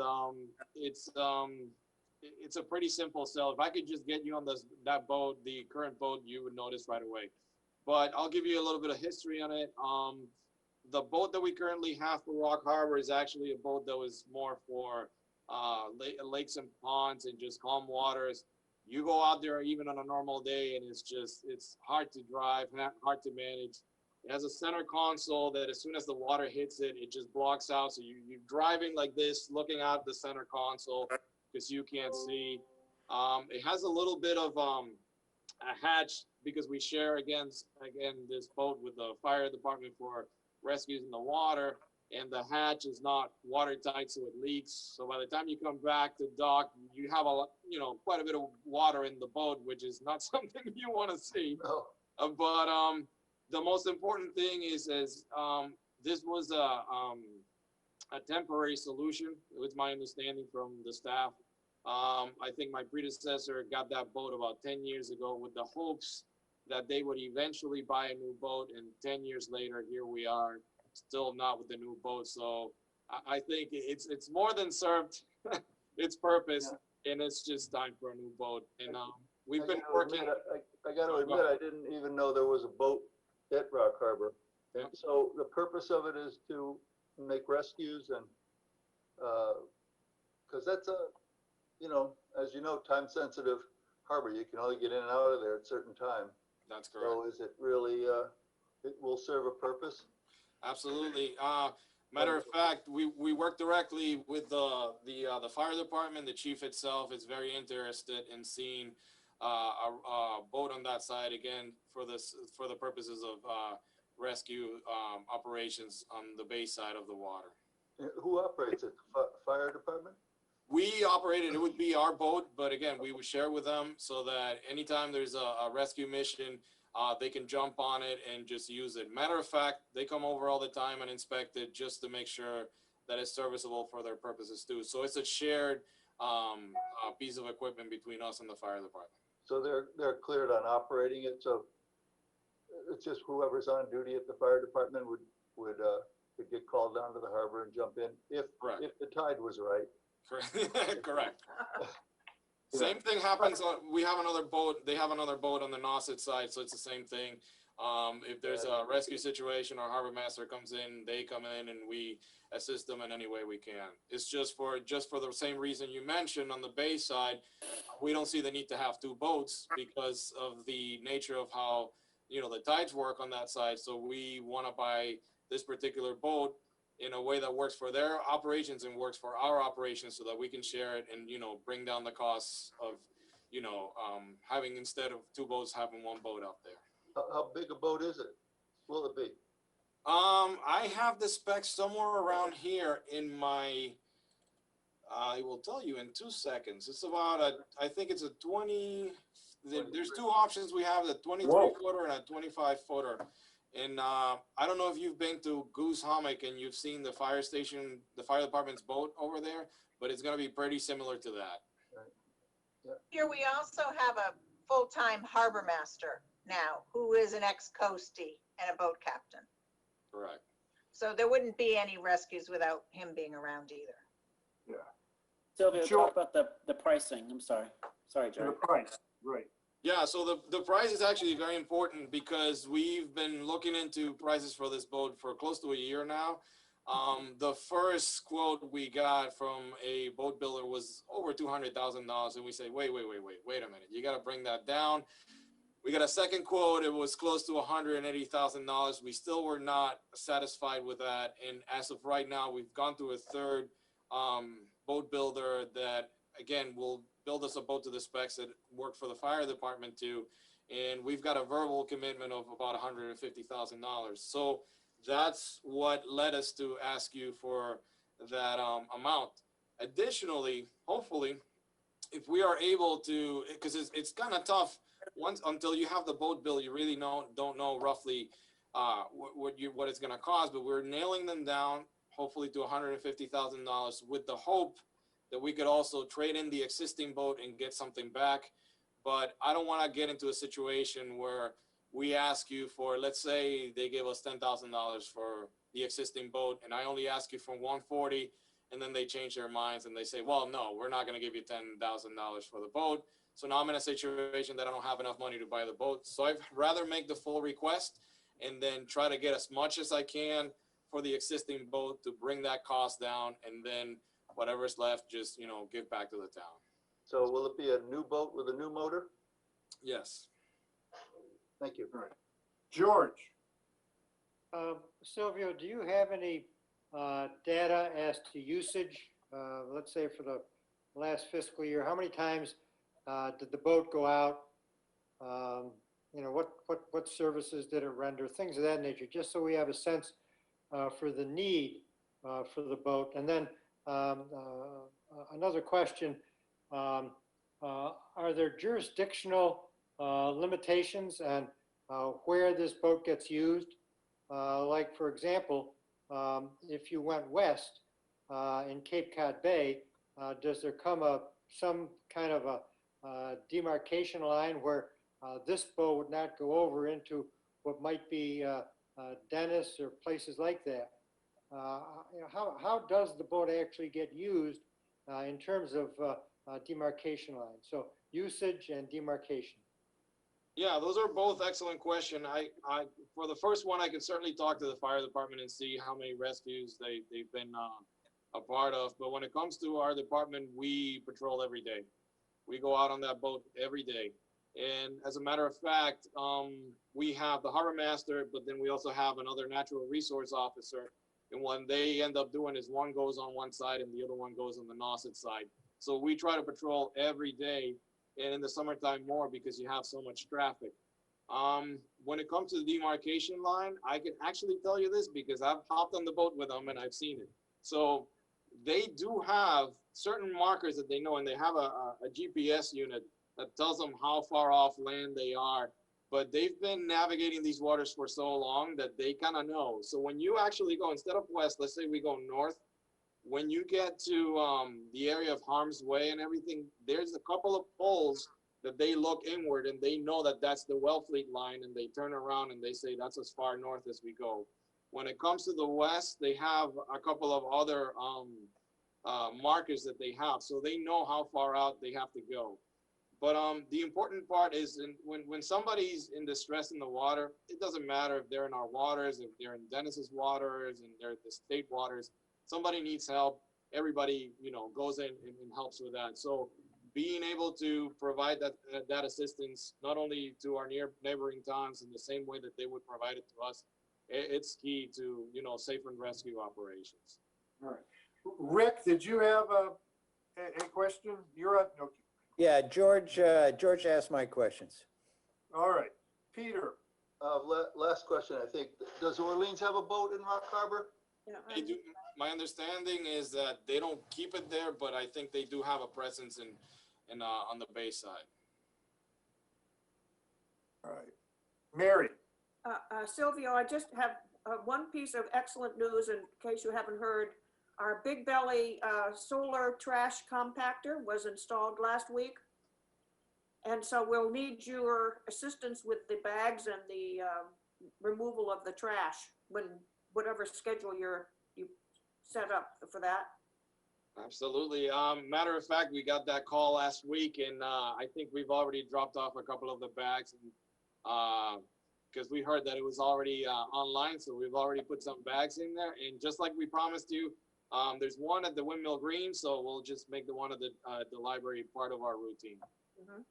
Speaker 3: it's a pretty simple sell. If I could just get you on that boat, the current boat, you would notice right away. But I'll give you a little bit of history on it. The boat that we currently have for Rock Harbor is actually a boat that was more for lakes and ponds and just calm waters. You go out there even on a normal day and it's hard to drive, hard to manage. It has a center console that as soon as the water hits it, it just blocks out. So you're driving like this, looking out the center console because you can't see. It has a little bit of a hatch because we share again this boat with the fire department for rescues in the water, and the hatch is not watertight, so it leaks. So by the time you come back to dock, you have quite a bit of water in the boat, which is not something you want to see.
Speaker 9: No.
Speaker 3: But the most important thing is this was a temporary solution. It was my understanding from the staff. I think my predecessor got that boat about 10 years ago with the hopes that they would eventually buy a new boat, and 10 years later, here we are, still not with the new boat. So I think it's more than served its purpose, and it's just time for a new boat. And we've been working.
Speaker 9: I got to admit, I didn't even know there was a boat at Rock Harbor.
Speaker 3: Yeah.
Speaker 9: So the purpose of it is to make rescues and, because that's as you know, time sensitive harbor. You can only get in and out of there at a certain time.
Speaker 3: That's correct.
Speaker 9: So is it really, it will serve a purpose?
Speaker 3: Absolutely. Matter of fact, we work directly with the fire department. The chief itself is very interested in seeing a boat on that side again for the purposes of rescue operations on the bay side of the water.
Speaker 9: Who operates it? Fire department?
Speaker 3: We operated, it would be our boat, but again, we would share with them so that anytime there's a rescue mission, they can jump on it and just use it. Matter of fact, they come over all the time and inspect it just to make sure that it's serviceable for their purposes too. So it's a shared piece of equipment between us and the fire department.
Speaker 9: So they're cleared on operating it. So it's just whoever's on duty at the fire department would get called down to the harbor and jump in if
Speaker 3: Correct.
Speaker 9: if the tide was right.
Speaker 3: Correct. Same thing happens, we have another boat, they have another boat on the Nauset side, so it's the same thing. If there's a rescue situation or harbor master comes in, they come in and we assist them in any way we can. It's just for the same reason you mentioned on the bay side, we don't see the need to have two boats because of the nature of how, the tides work on that side. So we want to buy this particular boat in a way that works for their operations and works for our operations so that we can share it and, bring down the costs of, having, instead of two boats, having one boat out there.
Speaker 9: How big a boat is it? Will it be?
Speaker 3: I have the specs somewhere around here in my, I will tell you in 2 seconds. It's about I think it's a 20, there's two options we have, the 23-footer and a 25-footer. And I don't know if you've been to Goose Hummock and you've seen the fire station, the fire department's boat over there, but it's going to be pretty similar to that.
Speaker 7: Here, we also have a full-time harbor master now, who is an ex-coastie and a boat captain.
Speaker 3: Correct.
Speaker 7: So there wouldn't be any rescues without him being around either.
Speaker 2: Sylvia,
Speaker 1: Sure.
Speaker 2: talk about the pricing. I'm sorry. Sorry,
Speaker 1: To
Speaker 2: Jerry.
Speaker 1: the price, right.
Speaker 3: Yeah, so the price is actually very important because we've been looking into prices for this boat for close to a year now. The first quote we got from a boat builder was over $200,000, and we say, wait a minute, you got to bring that down. We got a second quote, it was close to $180,000. We still were not satisfied with that, and as of right now, we've gone through a third boat builder that, again, will build us a boat to the specs that work for the fire department too. And we've got a verbal commitment of about $150,000. So that's what led us to ask you for that amount. Additionally, hopefully, if we are able to, because it's kind of tough until you have the boat built, you really don't know roughly what it's going to cost, but we're nailing them down, hopefully to $150,000 with the hope that we could also trade in the existing boat and get something back. But I don't want to get into a situation where we ask you for, let's say they give us $10,000 for the existing boat, and I only ask you for $140,000, and then they change their minds and they say, well, no, we're not going to give you $10,000 for the boat. So now I'm in a situation that I don't have enough money to buy the boat. So I'd rather make the full request and then try to get as much as I can for the existing boat to bring that cost down, and then whatever's left, just, give back to the town.
Speaker 9: So will it be a new boat with a new motor?
Speaker 3: Yes.
Speaker 9: Thank you.
Speaker 1: George,
Speaker 6: Silvio, do you have any data as to usage, let's say for the last fiscal year? How many times did the boat go out? What services did it render? Things of that nature, just so we have a sense for the need for the boat. And then another question, are there jurisdictional limitations on where this boat gets used? Like, for example, if you went west in Cape Cod Bay, does there come some kind of a demarcation line where this boat would not go over into what might be Dennis or places like that? How does the boat actually get used in terms of demarcation lines? So usage and demarcation.
Speaker 3: Yeah, those are both excellent questions. I for the first one, I can certainly talk to the fire department and see how many rescues they've been a part of. But when it comes to our department, we patrol every day. We go out on that boat every day. And as a matter of fact, we have the harbor master, but then we also have another natural resource officer. And what they end up doing is one goes on one side and the other one goes on the Nauset side. So we try to patrol every day, and in the summertime more because you have so much traffic. When it comes to the demarcation line, I can actually tell you this because I've hopped on the boat with them and I've seen it. So they do have certain markers that they know, and they have a GPS unit that tells them how far off land they are. But they've been navigating these waters for so long that they kind of know. So when you actually go, instead of west, let's say we go north, when you get to the area of harm's way and everything, there's a couple of poles that they look inward and they know that that's the Wellfleet line, and they turn around and they say that's as far north as we go. When it comes to the west, they have a couple of other markers that they have, so they know how far out they have to go. But the important part is when somebody's in distress in the water, it doesn't matter if they're in our waters, if they're in Dennis's waters, and they're the state waters. Somebody needs help. Everybody, goes in and helps with that. So being able to provide that assistance not only to our neighboring towns in the same way that they would provide it to us, it's key to safe and rescue operations.
Speaker 1: All right. Rick, did you have a question? You're up. Okay.
Speaker 11: Yeah, George asked my questions.
Speaker 1: All right. Peter.
Speaker 9: Last question, I think. Does Orleans have a boat in Rock Harbor?
Speaker 4: Yeah,
Speaker 3: They do. My understanding is that they don't keep it there, but I think they do have a presence on the bay side.
Speaker 1: All right. Mary.
Speaker 4: Silvio, I just have one piece of excellent news in case you haven't heard. Our Big Belly solar trash compactor was installed last week. And so we'll need your assistance with the bags and the removal of the trash when whatever schedule you set up for that.
Speaker 3: Absolutely. Matter of fact, we got that call last week, and I think we've already dropped off a couple of the bags, because we heard that it was already online, so we've already put some bags in there. And just like we promised you, there's one at the Windmill Green, so we'll just make the one at the library part of our routine.
Speaker 4: Mhm.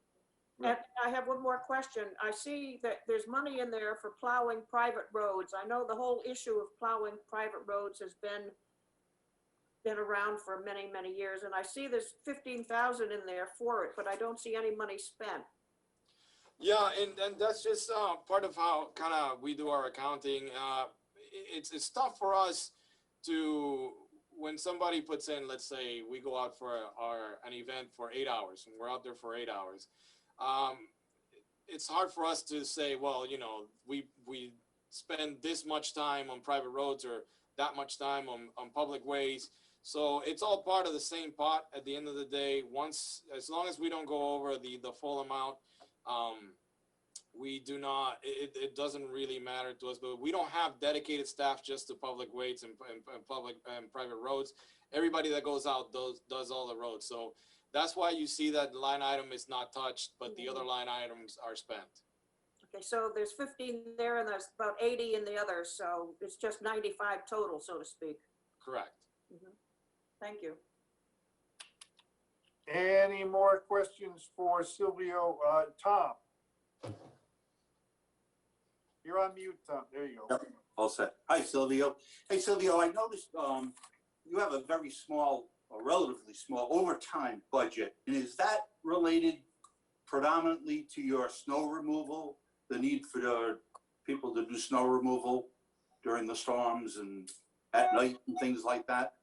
Speaker 4: And I have one more question. I see that there's money in there for plowing private roads. I know the whole issue of plowing private roads has been around for many, many years. And I see there's 15,000 in there for it, but I don't see any money spent.
Speaker 3: Yeah, and that's just part of how kind of we do our accounting. It's tough for us to, when somebody puts in, let's say we go out for an event for 8 hours, and we're out there for 8 hours. It's hard for us to say, well, we spend this much time on private roads or that much time on public ways. So it's all part of the same pot at the end of the day. As long as we don't go over the full amount, we do not, it doesn't really matter to us, but we don't have dedicated staff just to public ways and public and private roads. Everybody that goes out does all the roads. So that's why you see that line item is not touched, but the other line items are spent.
Speaker 4: Okay, so there's 15 there and there's about 80 in the others. So it's just 95 total, so to speak.
Speaker 3: Correct.
Speaker 4: Mhm. Thank you.
Speaker 1: Any more questions for Silvio? Tom? You're on mute, Tom. There you go.
Speaker 12: Yep, all set. Hi, Silvio. Hey, Silvio, I noticed you have a very small, a relatively small overtime budget. And is that related predominantly to your snow removal, the need for the people to do snow removal during the storms and at night and things like that?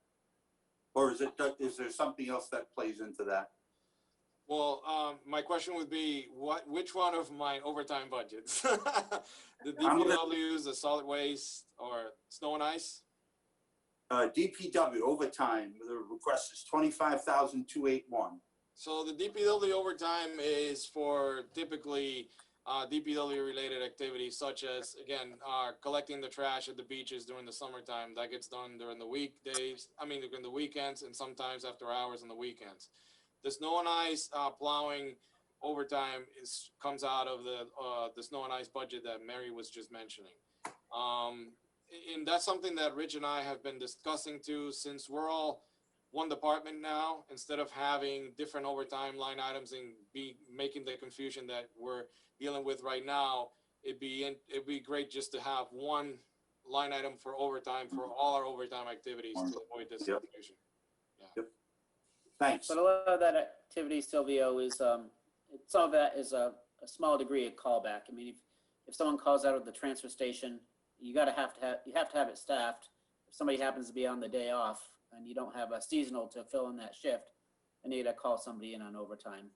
Speaker 12: Or is there something else that plays into that?
Speaker 3: Well, my question would be, which one of my overtime budgets? The DPWs, the solid waste, or snow and ice?
Speaker 12: DPW overtime, the request is 25,281.
Speaker 3: So the DPW overtime is for typically DPW related activities such as, again, collecting the trash at the beaches during the summertime. That gets done during the weekdays, during the weekends, and sometimes after hours on the weekends. The snow and ice plowing overtime comes out of the snow and ice budget that Mary was just mentioning. And that's something that Rich and I have been discussing too, since we're all one department now, instead of having different overtime line items and making the confusion that we're dealing with right now. It'd be great just to have one line item for overtime for all our overtime activities to avoid this confusion. Yeah.
Speaker 12: Yep. Thanks.
Speaker 2: But a lot of that activity, Silvio, is some of that is a small degree of callback. I mean, if someone calls out of the transfer station, you have to have it staffed. If somebody happens to be on the day off and you don't have a seasonal to fill in that shift, then you got to call somebody in on overtime.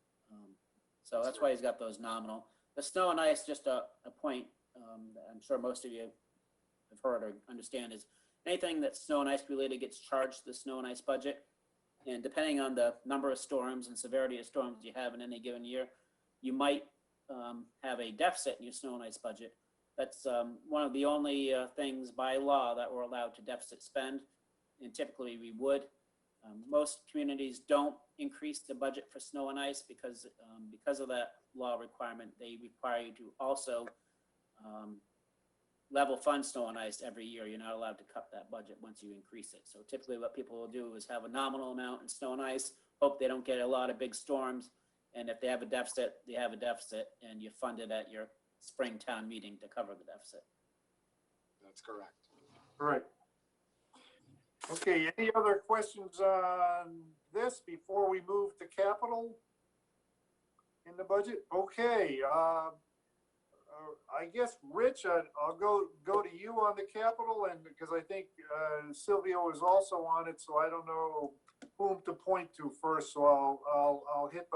Speaker 2: So that's why he's got those nominal. The snow and ice, just a point that I'm sure most of you have heard or understand, is anything that's snow and ice related gets charged to the snow and ice budget. And depending on the number of storms and severity of storms you have in any given year, you might have a deficit in your snow and ice budget. That's one of the only things by law that we're allowed to deficit spend, and typically we would. Most communities don't increase the budget for snow and ice because of that law requirement. They require you to also level fund snow and ice every year. You're not allowed to cut that budget once you increase it. So typically what people will do is have a nominal amount in snow and ice, hope they don't get a lot of big storms. And if they have a deficit, they have a deficit, and you fund it at your spring town meeting to cover the deficit.
Speaker 3: That's correct.
Speaker 1: Right. Okay, any other questions on this before we move to capital in the budget? Okay, I guess, Rich, I'll go to you on the capital, and because I think Silvio is also on it, so I don't know whom to point to first. So I'll hit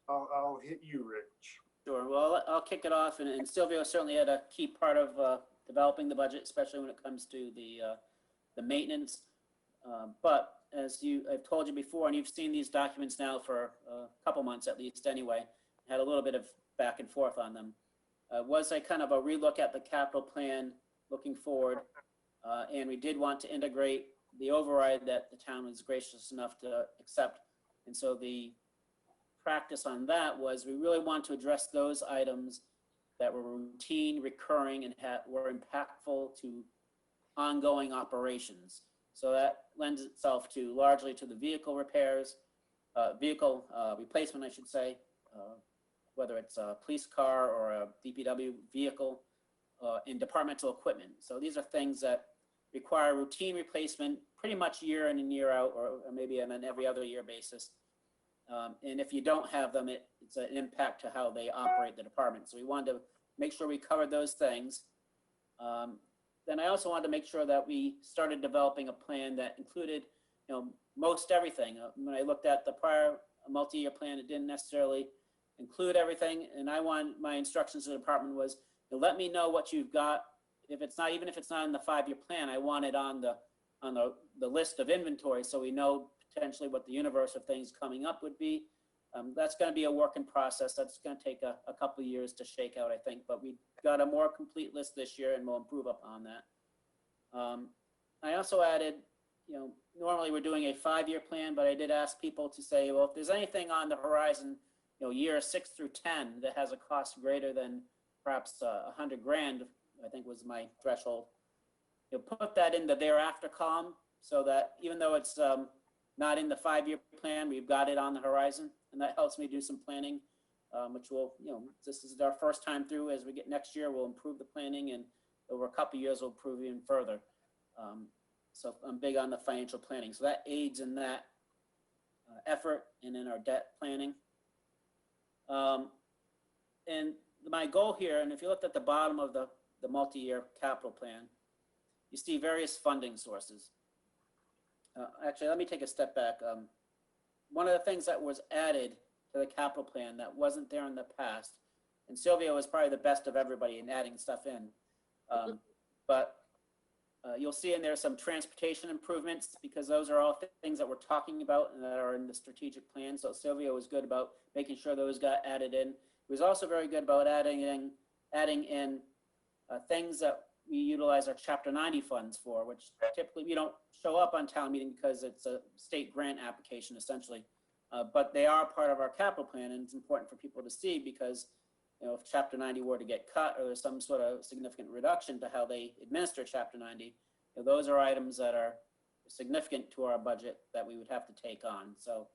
Speaker 1: I'll hit you, Rich.
Speaker 2: Sure. Well, I'll kick it off, and Silvio certainly had a key part of developing the budget, especially when it comes to the maintenance. But as I've told you before, and you've seen these documents now for a couple months at least anyway, had a little bit of back and forth on them. Was a kind of a relook at the capital plan looking forward, and we did want to integrate the override that the town was gracious enough to accept. And so the practice on that was we really want to address those items that were routine, recurring, and were impactful to ongoing operations. So that lends itself to largely to the vehicle repairs, vehicle replacement, I should say, whether it's a police car or a DPW vehicle, and departmental equipment. So these are things that require routine replacement pretty much year in and year out, or maybe on an every other year basis. And if you don't have them, it's an impact to how they operate the department. So we wanted to make sure we covered those things. Then I also wanted to make sure that we started developing a plan that included, most everything. When I looked at the prior multi-year plan, it didn't necessarily include everything. And my instructions to the department was, let me know what you've got. If it's not, even if it's not in the 5-year plan, I want it on the list of inventory, so we know potentially what the universe of things coming up would be. That's going to be a work in process. That's going to take a couple of years to shake out, I think, but we got a more complete list this year, and we'll improve upon that. I also added, normally we're doing a 5-year plan, but I did ask people to say, well, if there's anything on the horizon, year 6 through 10 that has a cost greater than perhaps $100,000, I think was my threshold, put that in the thereafter column, so that even though it's not in the 5-year plan, we've got it on the horizon, and that helps me do some planning, which will, this is our first time through. As we get next year, we'll improve the planning, and over a couple of years, we'll improve even further. So I'm big on the financial planning. So that aids in that effort and in our debt planning. And my goal here, and if you looked at the bottom of the multi-year capital plan, you see various funding sources. Actually, let me take a step back. One of the things that was added to the capital plan that wasn't there in the past, and Silvio was probably the best of everybody in adding stuff in, but you'll see in there some transportation improvements, because those are all things that we're talking about and that are in the strategic plan. So Silvio was good about making sure those got added in. He was also very good about adding in things that we utilize our Chapter 90 funds for, which typically we don't show up on town meeting because it's a state grant application essentially. But they are part of our capital plan, and it's important for people to see, because if Chapter 90 were to get cut, or there's some sort of significant reduction to how they administer Chapter 90, those are items that are significant to our budget that we would have to take on. So,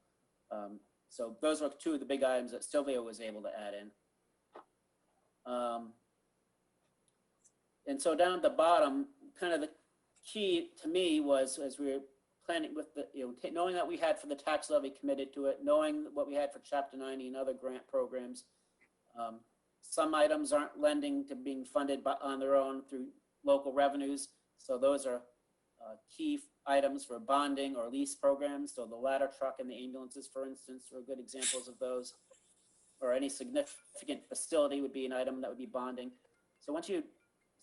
Speaker 2: so those are two of the big items that Silvio was able to add in. And so down at the bottom, kind of the key to me was, as we were planning with the, knowing that we had for the tax levy committed to it, knowing what we had for Chapter 90 and other grant programs. Some items aren't lending to being funded on their own through local revenues. So those are key items for bonding or lease programs. So the ladder truck and the ambulances, for instance, are good examples of those. Or any significant facility would be an item that would be bonding. So once you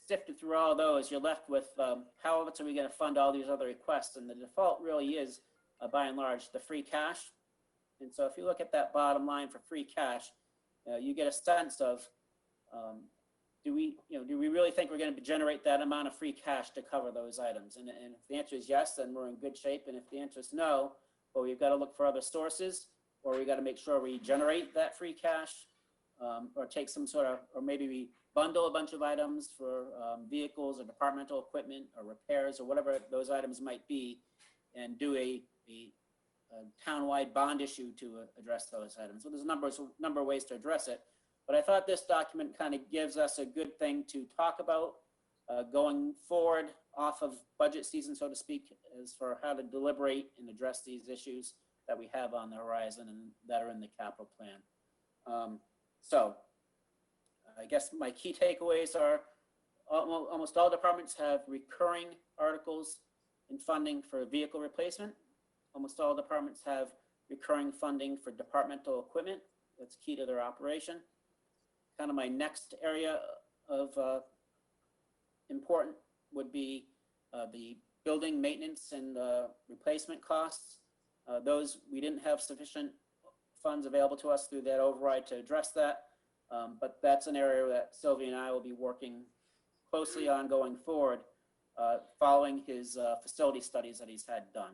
Speaker 2: sifted through all those, you're left with how else are we going to fund all these other requests? And the default really is, by and large, the free cash. And so if you look at that bottom line for free cash, you get a sense of do we really think we're going to generate that amount of free cash to cover those items? And if the answer is yes, then we're in good shape. And if the answer is no, well, we've got to look for other sources, or we got to make sure we generate that free cash, or take some sort of, or maybe we bundle a bunch of items for vehicles or departmental equipment or repairs or whatever those items might be, and do a townwide bond issue to address those items. So there's a number of ways to address it. But I thought this document kind of gives us a good thing to talk about going forward off of budget season, so to speak, as for how to deliberate and address these issues that we have on the horizon and that are in the capital plan. So I guess my key takeaways are almost all departments have recurring articles in funding for vehicle replacement. Almost all departments have recurring funding for departmental equipment. That's key to their operation. Kind of my next area of important would be the building maintenance and replacement costs. Those, we didn't have sufficient funds available to us through that override to address that. But that's an area that Sylvia and I will be working closely on going forward, following his facility studies that he's had done.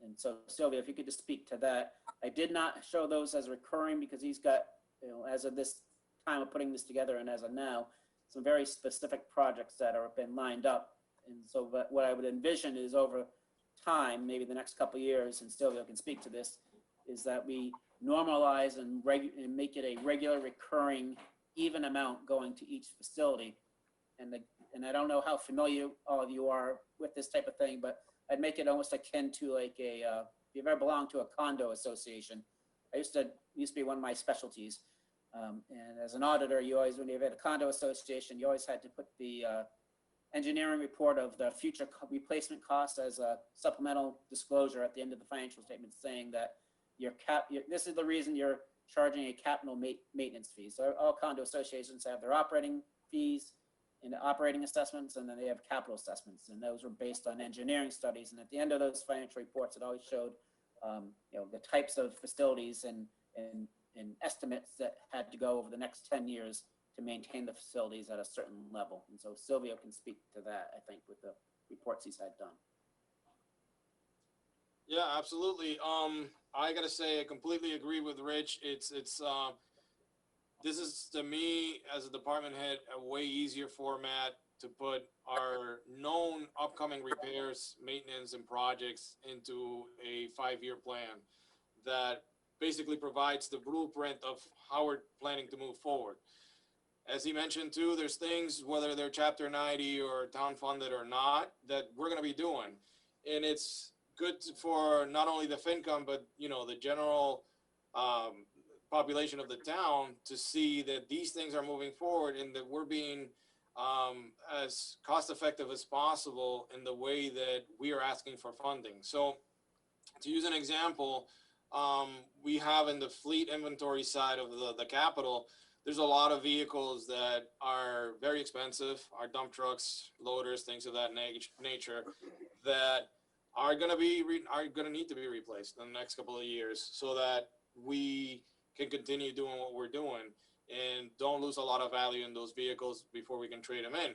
Speaker 2: And so Sylvia, if you could just speak to that. I did not show those as recurring because he's got, as of this time of putting this together and as of now, some very specific projects that are been lined up. And so what I would envision is over time, maybe the next couple of years, and Sylvia can speak to this, is that we normalize and make it a regular recurring even amount going to each facility. And I don't know how familiar all of you are with this type of thing, but I'd make it almost akin to like a, if you've ever belonged to a condo association. Used to be one of my specialties. And as an auditor, you always, when you had a condo association, you always had to put the engineering report of the future replacement costs as a supplemental disclosure at the end of the financial statement, saying that this is the reason you're charging a capital maintenance fee. So all condo associations have their operating fees and operating assessments, and then they have capital assessments, and those were based on engineering studies. And at the end of those financial reports, it always showed the types of facilities and estimates that had to go over the next 10 years to maintain the facilities at a certain level. And so Sylvia can speak to that, I think, with the reports he's had done.
Speaker 3: Yeah, absolutely. I gotta say, I completely agree with Rich. This is, to me, as a department head, a way easier format to put our known upcoming repairs, maintenance, and projects into a 5-year plan that basically provides the blueprint of how we're planning to move forward. As he mentioned too, there's things, whether they're Chapter 90 or town funded or not, that we're gonna be doing. And it's good for not only the FinCom, but the general population of the town to see that these things are moving forward and that we're being as cost effective as possible in the way that we are asking for funding. So to use an example, we have in the fleet inventory side of the capital, there's a lot of vehicles that are very expensive, our dump trucks, loaders, things of that nature, that are going to need to be replaced in the next couple of years so that we can continue doing what we're doing and don't lose a lot of value in those vehicles before we can trade them in.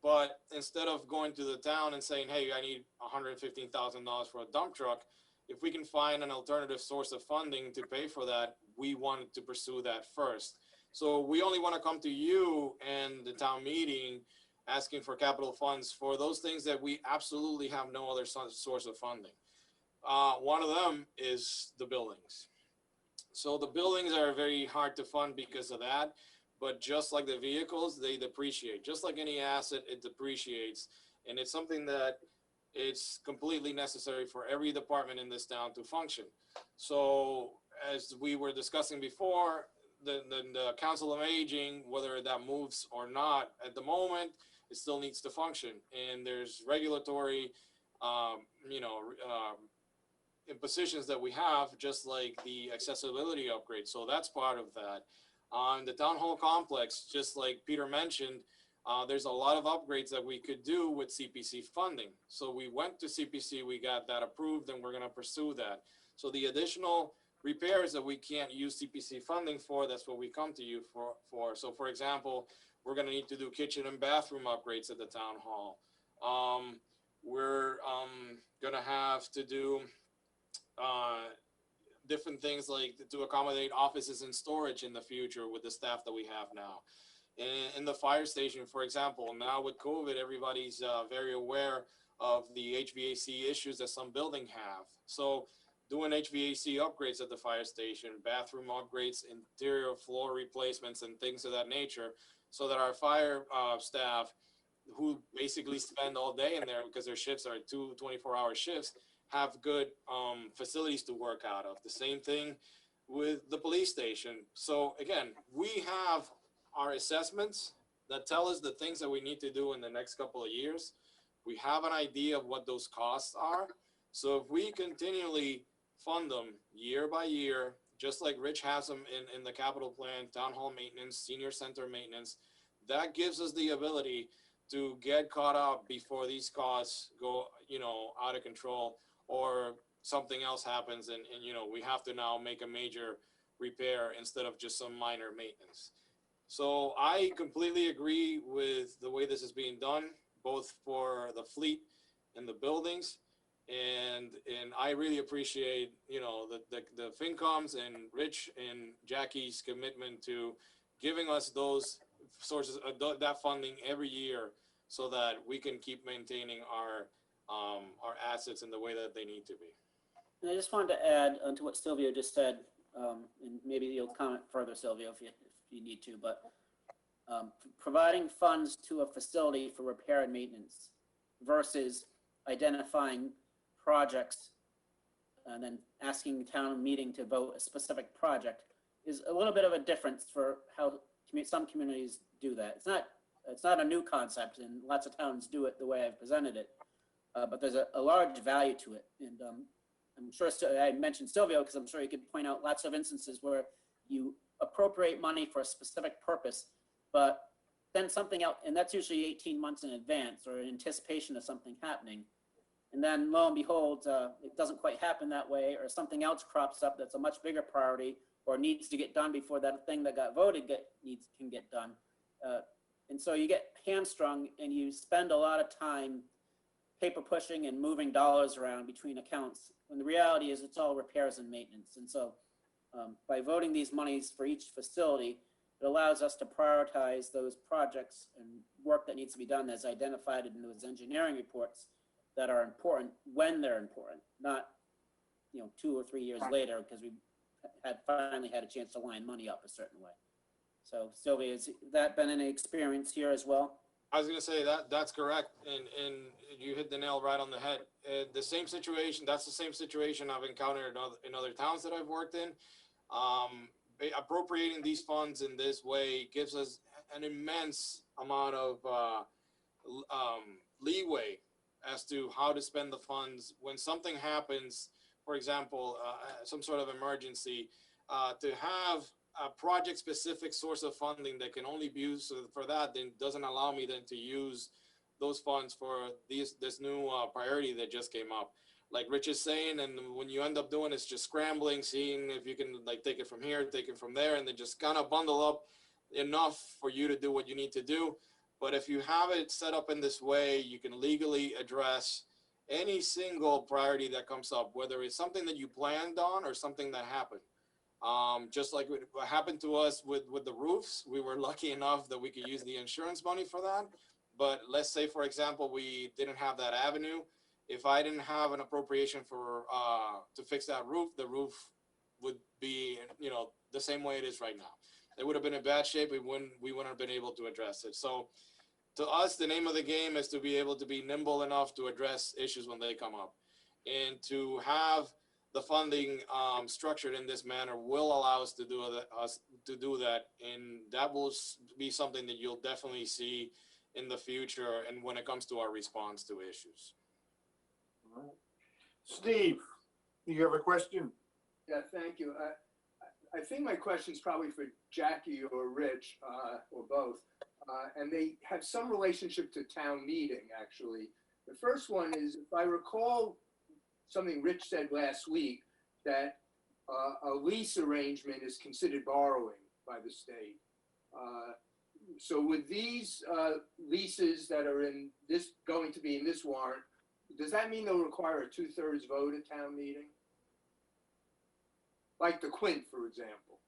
Speaker 3: But instead of going to the town and saying, hey, I need $115,000 for a dump truck, if we can find an alternative source of funding to pay for that, we wanted to pursue that first. So we only want to come to you and the town meeting asking for capital funds for those things that we absolutely have no other source of funding. One of them is the buildings. So the buildings are very hard to fund because of that, but just like the vehicles, they depreciate. Just like any asset, it depreciates. And it's something that it's completely necessary for every department in this town to function. So as we were discussing before, the Council of Aging, whether that moves or not, at the moment, it still needs to function. And there's regulatory, impositions that we have, just like the accessibility upgrade. So that's part of that. On the town hall complex, just like Peter mentioned, there's a lot of upgrades that we could do with CPC funding. So we went to CPC, we got that approved, and we're going to pursue that. So the additional repairs that we can't use CPC funding for, that's what we come to you for. So for example, We're gonna need to do kitchen and bathroom upgrades at the town hall. We're gonna have to do different things like to accommodate offices and storage in the future with the staff that we have now. In the fire station, for example, now with COVID, everybody's very aware of the HVAC issues that some buildings have. So doing HVAC upgrades at the fire station, bathroom upgrades, interior floor replacements and things of that nature, so that our fire staff, who basically spend all day in there because their shifts are 2 24-hour shifts, have good facilities to work out of. The same thing with the police station. So again, we have our assessments that tell us the things that we need to do in the next couple of years. We have an idea of what those costs are. So if we continually fund them year by year, just like Rich has them in the capital plan, town hall maintenance, senior center maintenance, that gives us the ability to get caught up before these costs go, out of control, or something else happens and we have to now make a major repair instead of just some minor maintenance. So I completely agree with the way this is being done, both for the fleet and the buildings. And I really appreciate, the FinComs and Rich and Jackie's commitment to giving us those sources, that funding every year, so that we can keep maintaining our assets in the way that they need to be.
Speaker 2: And I just wanted to add to what Silvio just said, and maybe you'll comment further, Silvio, if you need to, but providing funds to a facility for repair and maintenance versus identifying projects and then asking the town meeting to vote a specific project is a little bit of a difference for how some communities do that. It's not a new concept, and lots of towns do it the way I've presented it, but there's a large value to it. And I'm sure I mentioned Silvio because I'm sure you could point out lots of instances where you appropriate money for a specific purpose, but then something else, and that's usually 18 months in advance or in anticipation of something happening. And then lo and behold, it doesn't quite happen that way, or something else crops up that's a much bigger priority or needs to get done before that thing that got voted can get done. And so you get hamstrung and you spend a lot of time paper pushing and moving dollars around between accounts, when the reality is it's all repairs and maintenance. And so by voting these monies for each facility, it allows us to prioritize those projects and work that needs to be done as identified in those engineering reports that are important when they're important, not 2 or 3 years later because we finally had a chance to line money up a certain way. So Sylvia, has that been any experience here as well?
Speaker 3: I was going to say that's correct, and you hit the nail right on the head. The same situation, that's the same situation I've encountered in other towns that I've worked in. Appropriating these funds in this way gives us an immense amount of leeway as to how to spend the funds when something happens. For example, some sort of emergency, to have a project-specific source of funding that can only be used for that, then doesn't allow me then to use those funds for this new priority that just came up. Like Rich is saying, and when you end up doing is just scrambling, seeing if you can take it from here, take it from there, and then just kind of bundle up enough for you to do what you need to do. But if you have it set up in this way, you can legally address any single priority that comes up, whether it's something that you planned on or something that happened. Just like what happened to us with the roofs, we were lucky enough that we could use the insurance money for that. But let's say, for example, we didn't have that avenue. If I didn't have an appropriation for to fix that roof, the roof would be the same way it is right now. It would have been in bad shape. We wouldn't have been able to address it. So to us, the name of the game is to be able to be nimble enough to address issues when they come up, and to have the funding structured in this manner will allow us to do that, and that will be something that you'll definitely see in the future, and when it comes to our response to issues.
Speaker 1: Steve, you have a question?
Speaker 5: Yeah, thank you. I think my question is probably for Jackie or Rich, or both, and they have some relationship to town meeting, actually. The first one is, if I recall something Rich said last week, that a lease arrangement is considered borrowing by the state. So with these leases that are in this, going to be in this warrant, does that mean they'll require a 2/3 vote at town meeting? Like the Quint, for example,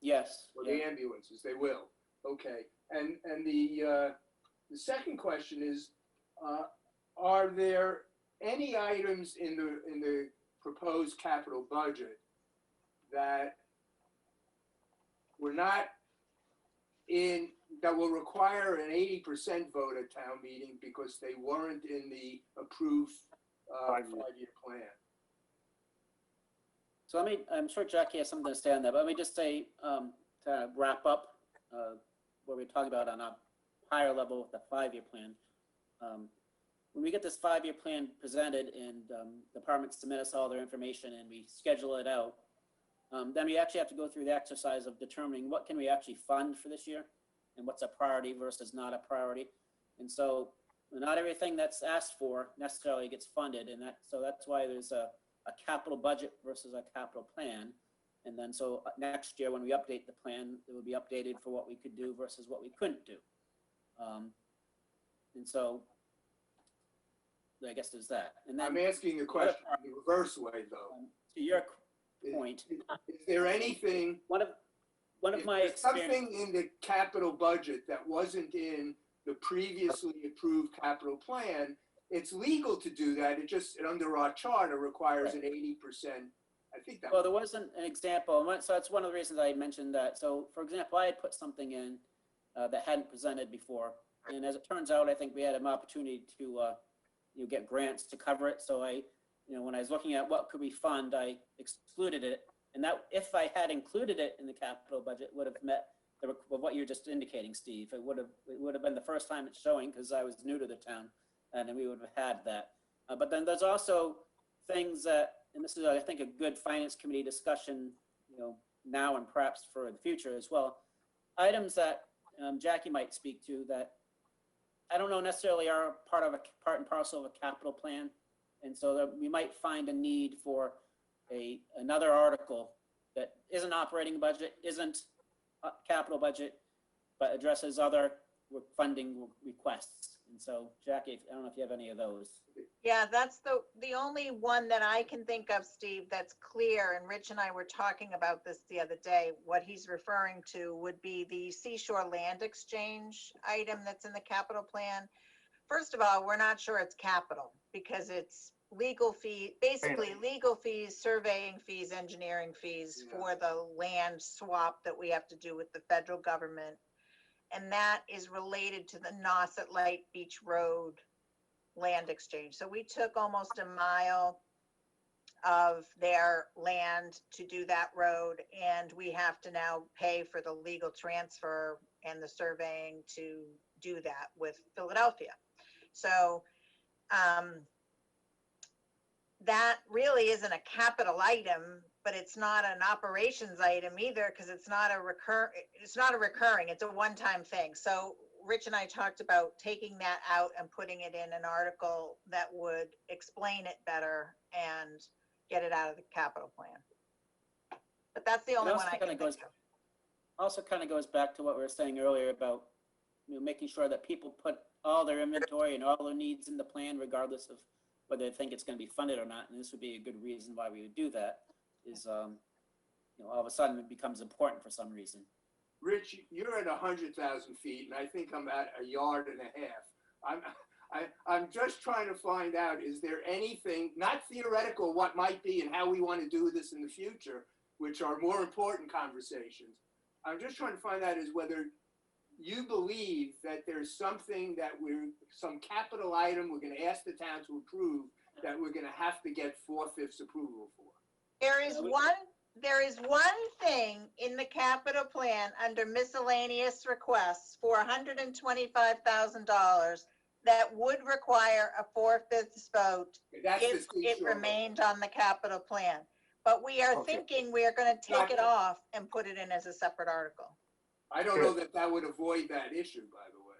Speaker 2: Yes.
Speaker 5: or
Speaker 2: yeah.
Speaker 5: the ambulances, they will. Okay, and the second question is, are there any items in the proposed capital budget that were not in, that will require an 80% vote at town meeting because they weren't in the approved five-year plan?
Speaker 2: So I'm sure Jackie has something to say on that, but let me just say, to wrap up what we're talking about on a higher level with the 5-year plan. When we get this 5-year plan presented and departments submit us all their information and we schedule it out, then we actually have to go through the exercise of determining what can we actually fund for this year and what's a priority versus not a priority. And so not everything that's asked for necessarily gets funded, and so that's why there's a capital budget versus a capital plan. And then so next year when we update the plan, it will be updated for what we could do versus what we couldn't do. And so I guess there's that. And then
Speaker 5: I'm asking the question in the reverse way, though.
Speaker 2: to your point,
Speaker 5: Is there anything,
Speaker 2: one of my
Speaker 5: is there
Speaker 2: experience,
Speaker 5: something in the capital budget that wasn't in the previously approved capital plan? It's legal to do that. It just, under our charter, requires an 80%. I think that.
Speaker 2: well, there wasn't an example. So that's one of the reasons I mentioned that. So for example, I had put something in that hadn't presented before. And as it turns out, I think we had an opportunity to get grants to cover it. So when I was looking at what could we fund, I excluded it. And that, if I had included it in the capital budget, would have met what you're just indicating, Steve. It would have been the first time it's showing because I was new to the town, and then we would have had that. But then there's also things that, and this is, I think, a good finance committee discussion, now and perhaps for the future as well. Items that Jackie might speak to that I don't know necessarily are part and parcel of a capital plan. And so that we might find a need for another article that isn't operating budget, isn't capital budget, but addresses other funding requests. And so Jackie, I don't know if you have any of those.
Speaker 7: Yeah, that's the only one that I can think of, Steve, that's clear. And Rich and I were talking about this the other day. What he's referring to would be the Seashore Land Exchange item that's in the capital plan. First of all, we're not sure it's capital because it's legal fee, basically legal fees, surveying fees, engineering fees for the land swap that we have to do with the federal government. And that is related to the Nauset Light Beach Road land exchange. So we took almost a mile of their land to do that road, and we have to now pay for the legal transfer and the surveying to do that with Philadelphia. So that really isn't a capital item, but it's not an operations item either because it's not a recurring, it's a one-time thing. So Rich and I talked about taking that out and putting it in an article that would explain it better and get it out of the capital plan. But that's the only one I can think of.
Speaker 2: Also kind of goes back to what we were saying earlier about making sure that people put all their inventory and all their needs in the plan, regardless of whether they think it's going to be funded or not. And this would be a good reason why we would do that. Is all of a sudden it becomes important for some reason.
Speaker 5: Rich, you're at 100,000 feet, and I think I'm at 1.5 yards. I'm just trying to find out, is there anything, not theoretical, what might be and how we want to do this in the future, which are more important conversations. I'm just trying to find out is whether you believe that there's something that some capital item we're going to ask the town to approve that we're going to have to get 4/5 approval for.
Speaker 7: There is one thing in the capital plan under miscellaneous requests for $125,000 that would require a 4/5 vote if it remained on the capital plan. But we are thinking we are going to take it off and put it in as a separate article.
Speaker 5: I don't know that would avoid that issue, by the way.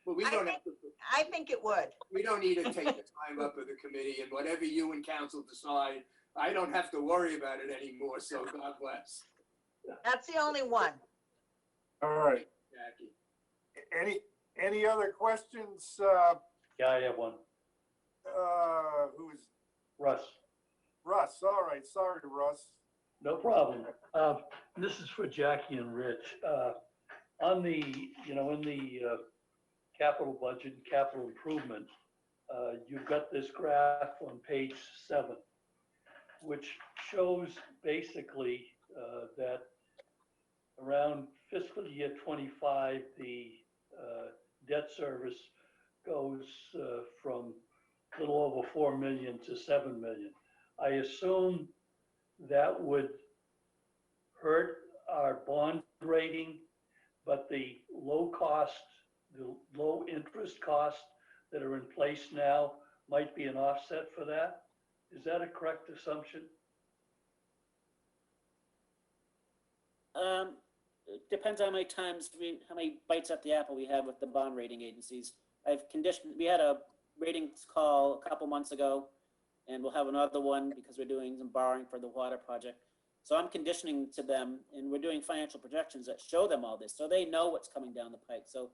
Speaker 5: But we don't have to.
Speaker 7: I think it would.
Speaker 5: We don't need to take the time up of the committee, and whatever you and council decide, I don't have to worry about it anymore, so God bless.
Speaker 7: That's the only one.
Speaker 1: All right.
Speaker 5: Jackie.
Speaker 1: Any other questions?
Speaker 8: Yeah, I have one.
Speaker 1: Who is
Speaker 8: Russ,
Speaker 1: Russ? All right, sorry, Russ.
Speaker 8: no problem. This is for Jackie and Rich. On the, in the capital budget and capital improvement, you've got this graph on page 7, which shows basically that around fiscal year 25, the debt service goes from a little over 4 million to 7 million. I assume that would hurt our bond rating, but the low interest costs that are in place now might be an offset for that. Is that a correct assumption?
Speaker 2: It depends on how many bites at the apple we have with the bond rating agencies. We had a ratings call a couple months ago, and we'll have another one because we're doing some borrowing for the water project. So I'm conditioning to them, and we're doing financial projections that show them all this, so they know what's coming down the pike. So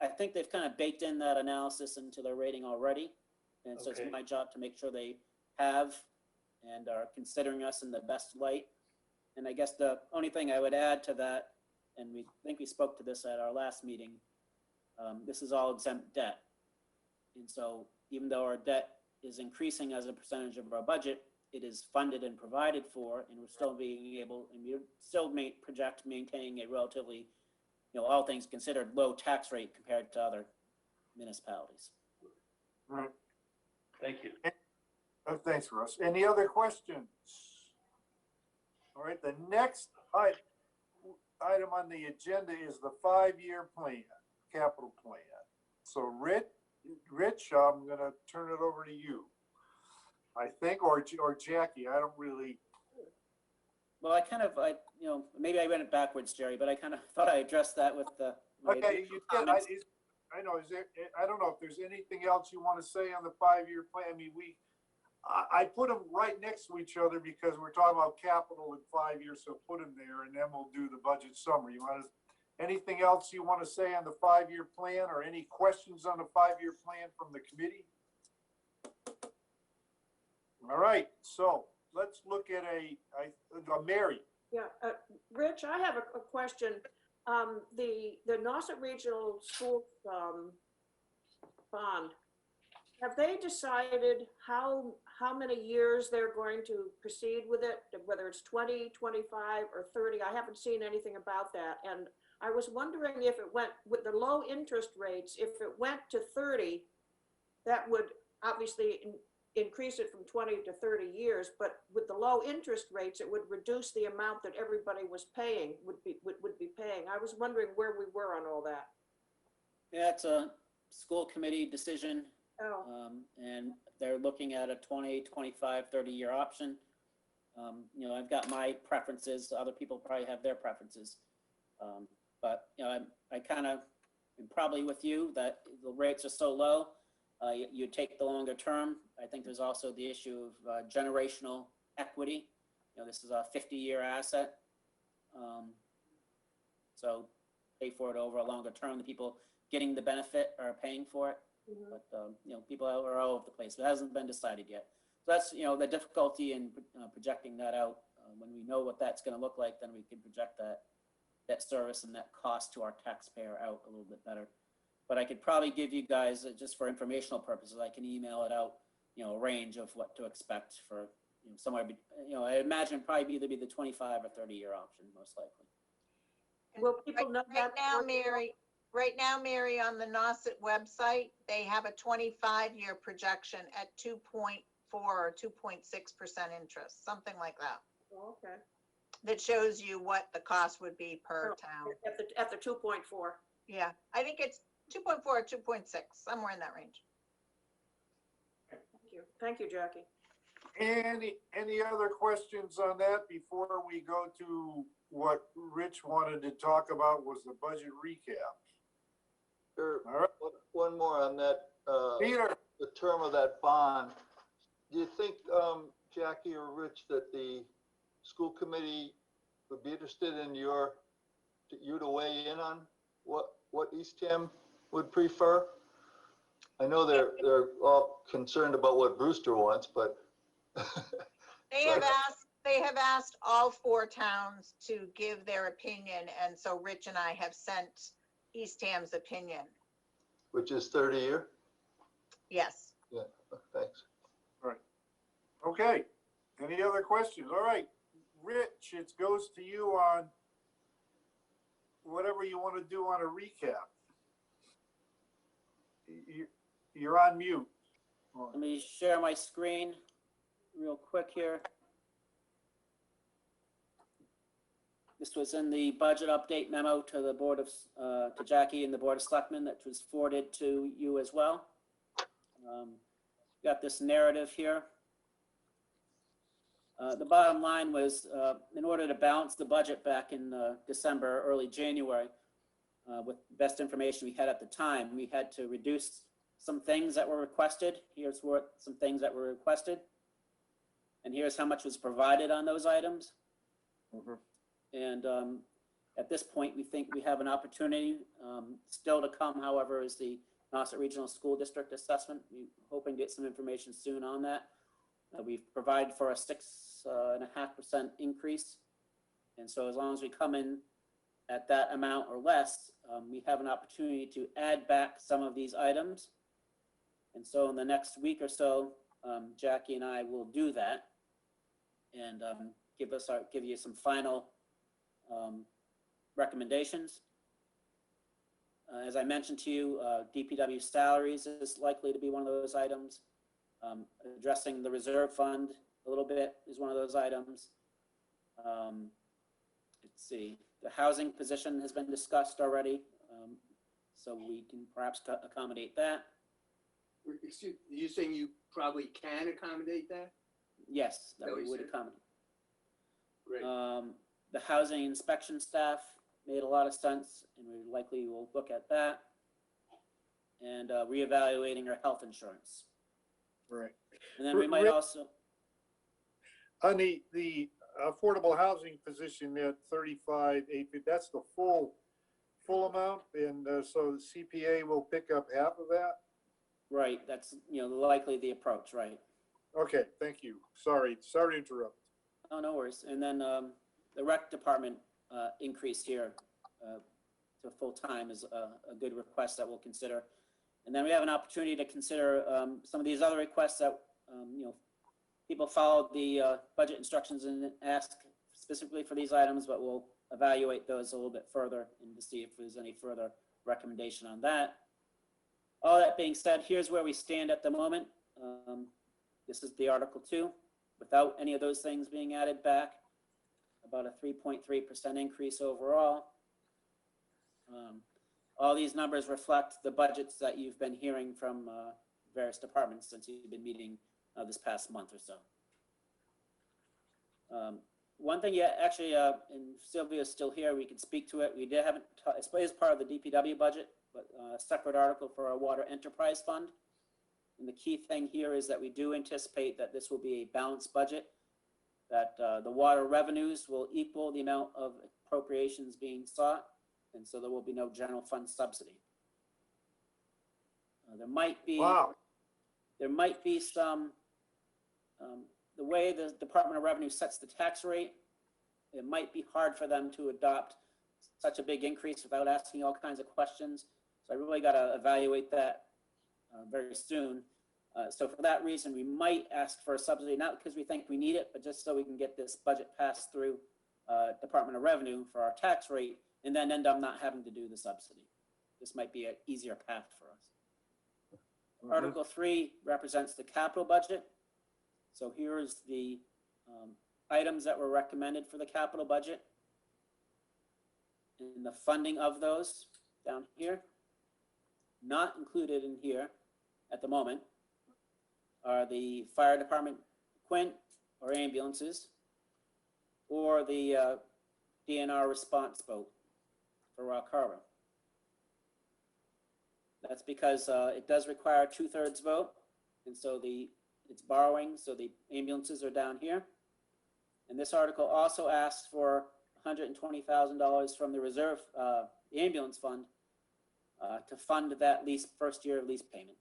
Speaker 2: I think they've kind of baked in that analysis into their rating already. And so
Speaker 8: Okay.
Speaker 2: it's my job to make sure they have and are considering us in the best light. And I guess the only thing I would add to that, and we think we spoke to this at our last meeting, this is all exempt debt. And so even though our debt is increasing as a percentage of our budget, it is funded and provided for, and we're still being able, and we still project maintaining a relatively, all things considered, low tax rate compared to other municipalities.
Speaker 1: Right.
Speaker 8: Thank you.
Speaker 1: Thanks, Russ. Any other questions? All right, the next item on the agenda is the 5-year plan, capital plan. So Rich, I'm gonna turn it over to you. I think, or Jackie, I don't really.
Speaker 2: Well, maybe I read it backwards, Jerry, but I kind of thought I addressed that with the.
Speaker 1: Okay, you did. I know, I don't know if there's anything else you want to say on the 5-year plan. I mean, I put them right next to each other because we're talking about capital in 5 years, so put them there and then we'll do the budget summary. Anything else you want to say on the 5-year plan, or any questions on the 5-year plan from the committee? All right, so let's look at Mary.
Speaker 4: Yeah, Rich, I have a question. The Nauset Regional School bond, have they decided how many years they're going to proceed with it, whether it's 20, 25, or 30? I haven't seen anything about that. And I was wondering if it went with the low interest rates, if it went to 30, that would obviously increase it from 20 to 30 years, but with the low interest rates, it would reduce the amount that everybody was paying, would be paying. I was wondering where we were on all that.
Speaker 2: Yeah, it's a school committee decision.
Speaker 4: Oh.
Speaker 2: And they're looking at a 20, 25, 30-year option. I've got my preferences. Other people probably have their preferences. But I kind of am probably with you that the rates are so low. You take the longer term. I think there's also the issue of generational equity. This is a 50-year asset. So pay for it over a longer term. The people getting the benefit are paying for it.
Speaker 4: Mm-hmm.
Speaker 2: But, people are all over the place. It hasn't been decided yet. So that's, the difficulty in projecting that out. When we know what that's going to look like, then we can project that service and that cost to our taxpayer out a little bit better. But I could probably give you guys, just for informational purposes, I can email it out, a range of what to expect for, somewhere, I imagine probably either be the 25 or 30-year option, most likely.
Speaker 4: Will people know
Speaker 7: Right
Speaker 4: that?
Speaker 7: now, Mary, on the Nauset website, they have a 25-year projection at 2.4 or 2.6% interest, something like that.
Speaker 4: Oh, okay.
Speaker 7: That shows you what the cost would be per town.
Speaker 4: At the 2.4.
Speaker 7: Yeah, I think it's 2.4 or 2.6, somewhere in that range.
Speaker 4: Thank you, Jackie.
Speaker 1: Any other questions on that before we go to what Rich wanted to talk about, was the budget recap?
Speaker 9: Sure.
Speaker 1: All right.
Speaker 9: One more on that,
Speaker 1: Peter.
Speaker 9: the term of that bond. Do you think, Jackie or Rich, that the school committee would be interested in you to weigh in on what what Eastham would prefer? I know they're all concerned about what Brewster wants, but.
Speaker 7: They have asked all 4 towns to give their opinion, and so Rich and I have sent Eastham's opinion.
Speaker 9: Which is 30 a year?
Speaker 7: Yes.
Speaker 9: Yeah, thanks.
Speaker 1: Okay, any other questions? All right, Rich, it goes to you on whatever you want to do on a recap. You're on mute.
Speaker 2: Let me share my screen real quick here. This was in the budget update memo to the Board of, to Jackie and the Board of Selectmen that was forwarded to you as well. Got this narrative here. The bottom line was, in order to balance the budget back in December, early January, with the best information we had at the time, we had to reduce some things that were requested. Here's what some things that were requested. And here's how much was provided on those items. And at this point, we think we have an opportunity. Still to come, however, is the Nauset Regional School District assessment. We're hoping to get some information soon on that. We've provided for a 6.5% increase. And so as long as we come in at that amount or less, we have an opportunity to add back some of these items. And so in the next week or so, Jackie and I will do that and give you some final recommendations. As I mentioned to you, DPW salaries is likely to be one of those items. Addressing the reserve fund a little bit is one of those items. Let's see, the housing position has been discussed already, so we can perhaps accommodate that.
Speaker 5: Excuse, you saying you probably can accommodate that?
Speaker 2: Yes, that
Speaker 5: That
Speaker 2: we
Speaker 5: we
Speaker 2: would
Speaker 5: said.
Speaker 2: accommodate.
Speaker 5: Great.
Speaker 2: The housing inspection staff made a lot of sense, and we likely will look at that. And reevaluating our health insurance.
Speaker 1: Right.
Speaker 2: And then we might also,
Speaker 1: On the affordable housing position at 35,850, that's the full amount, and so the CPA will pick up half of that?
Speaker 2: right, that's, likely the approach, right?
Speaker 1: Okay, thank you. Sorry to interrupt.
Speaker 2: Oh, no worries. And then the rec department increase here to full-time is a good request that we'll consider. And then we have an opportunity to consider some of these other requests that, people followed the budget instructions and asked specifically for these items, but we'll evaluate those a little bit further and to see if there's any further recommendation on that. All that being said, here's where we stand at the moment. This is the Article 2. Without any of those things being added back, about a 3.3% increase overall. All these numbers reflect the budgets that you've been hearing from various departments since you've been meeting this past month or so. One thing, actually, and Sylvia's still here, we can speak to it. We haven't, it's part of the DPW budget, but a separate article for our water enterprise fund. And the key thing here is that we do anticipate that this will be a balanced budget, that the water revenues will equal the amount of appropriations being sought, and so there will be no general fund subsidy. There might be, there might be some, the way the Department of Revenue sets the tax rate, it might be hard for them to adopt such a big increase without asking all kinds of questions. So I really got to evaluate that very soon. So for that reason, we might ask for a subsidy, not because we think we need it, but just so we can get this budget passed through Department of Revenue for our tax rate, and then end up not having to do the subsidy. This might be an easier path for us. Article 3 represents the capital budget. So here's the items that were recommended for the capital budget. And the funding of those down here, not included in here at the moment, are the fire department Quint or ambulances, or the DNR response boat for Rock Harbor. That's because it does require a 2/3 vote, and so it's borrowing, so the ambulances are down here. And this article also asks for $120,000 from the reserve, the ambulance fund, to fund that first year lease payment.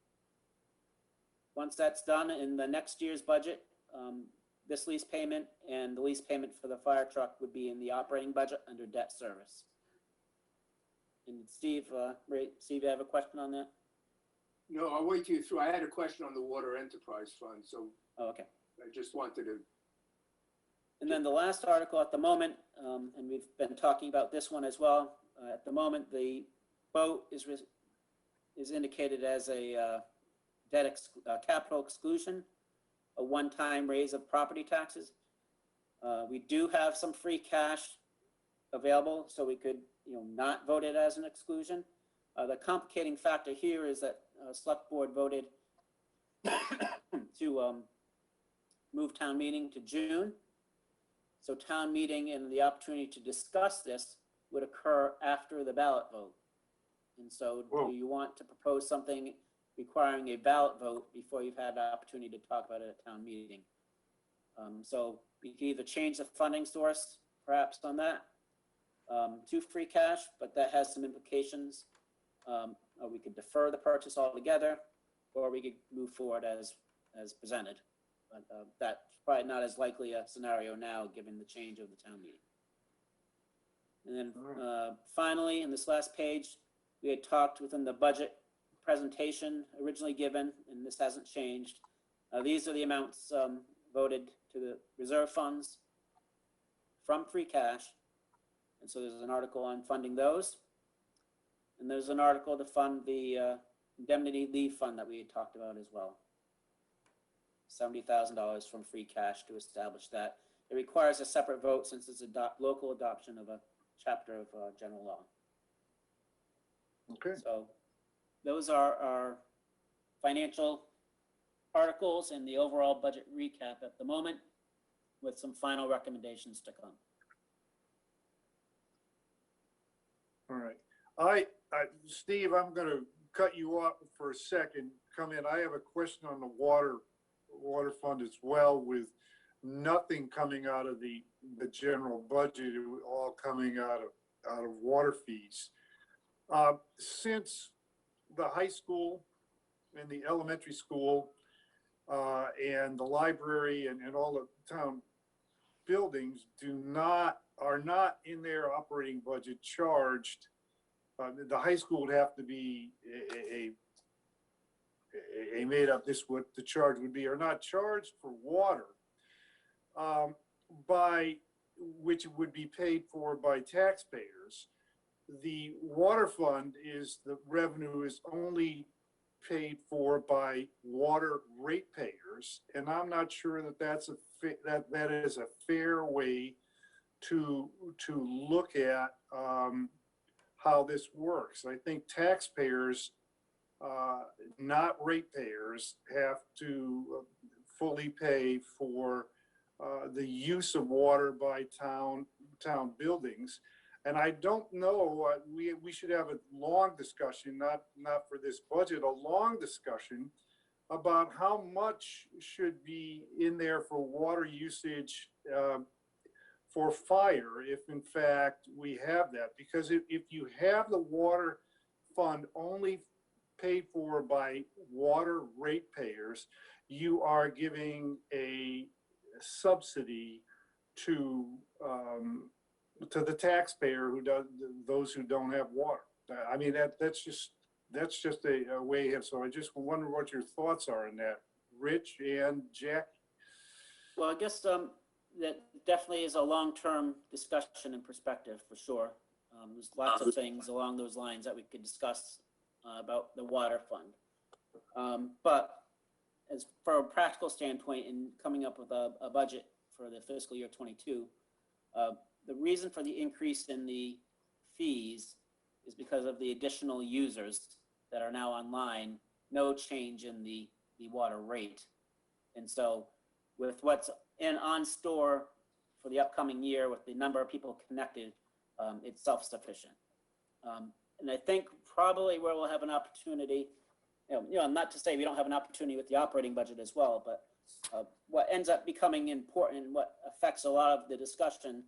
Speaker 2: Once that's done in the next year's budget, this lease payment and the lease payment for the fire truck would be in the operating budget under debt service. And Steve, Steve, you have a question on that?
Speaker 5: No, I'll wait till you through. I had a question on the water enterprise fund, so
Speaker 2: Oh, okay.
Speaker 5: I just wanted to,
Speaker 2: And then the last article at the moment, and we've been talking about this one as well. At the moment, the boat is indicated as a capital exclusion, a one-time raise of property taxes. We do have some free cash available, so we could, not vote it as an exclusion. The complicating factor here is that select board voted to move town meeting to June. So town meeting and the opportunity to discuss this would occur after the ballot vote. And so
Speaker 1: Whoa.
Speaker 2: do you want to propose something requiring a ballot vote before you've had the opportunity to talk about it at town meeting? So we can either change the funding source, perhaps on that, to free cash, but that has some implications. Or we could defer the purchase altogether, or we could move forward as presented. But that's probably not as likely a scenario now, given the change of the town meeting. And then finally, in this last page, we had talked within the budget presentation originally given, and this hasn't changed. These are the amounts voted to the reserve funds from free cash. And so there's an article on funding those. And there's an article to fund the indemnity leave fund that we had talked about as well. $70,000 from free cash to establish that. It requires a separate vote since it's a local adoption of a chapter of general law.
Speaker 1: Okay.
Speaker 2: So those are our financial articles and the overall budget recap at the moment, with some final recommendations to come.
Speaker 1: All right. Steve, I'm going to cut you off for a second. Come in. I have a question on the water fund as well, with nothing coming out of the general budget, all coming out of water fees. Since the high school and the elementary school and the library and all the town buildings are not in their operating budget charged, the high school would have to be a made up, this what the charge would be, are not charged for water, which would be paid for by taxpayers. The water fund the revenue is only paid for by water ratepayers, and I'm not sure that that is a fair way to look at how this works. I think taxpayers, not ratepayers, have to fully pay for the use of water by town buildings. And I don't know, we should have a long discussion, not for this budget, a long discussion about how much should be in there for water usage for fire, if in fact we have that. Because if you have the water fund only paid for by water ratepayers, you are giving a subsidy to the taxpayer those who don't have water. I mean, that's just a way ahead. So I just wonder what your thoughts are on that, Rich and Jack.
Speaker 2: Well, I guess that definitely is a long-term discussion and perspective for sure. There's lots of things along those lines that we could discuss about the water fund. But as for a practical standpoint in coming up with a budget for the fiscal year 22, the reason for the increase in the fees is because of the additional users that are now online, no change in the water rate. And so with what's on store for the upcoming year, with the number of people connected, it's self-sufficient. And I think probably where we'll have an opportunity, not to say we don't have an opportunity with the operating budget as well, but what ends up becoming important and what affects a lot of the discussion,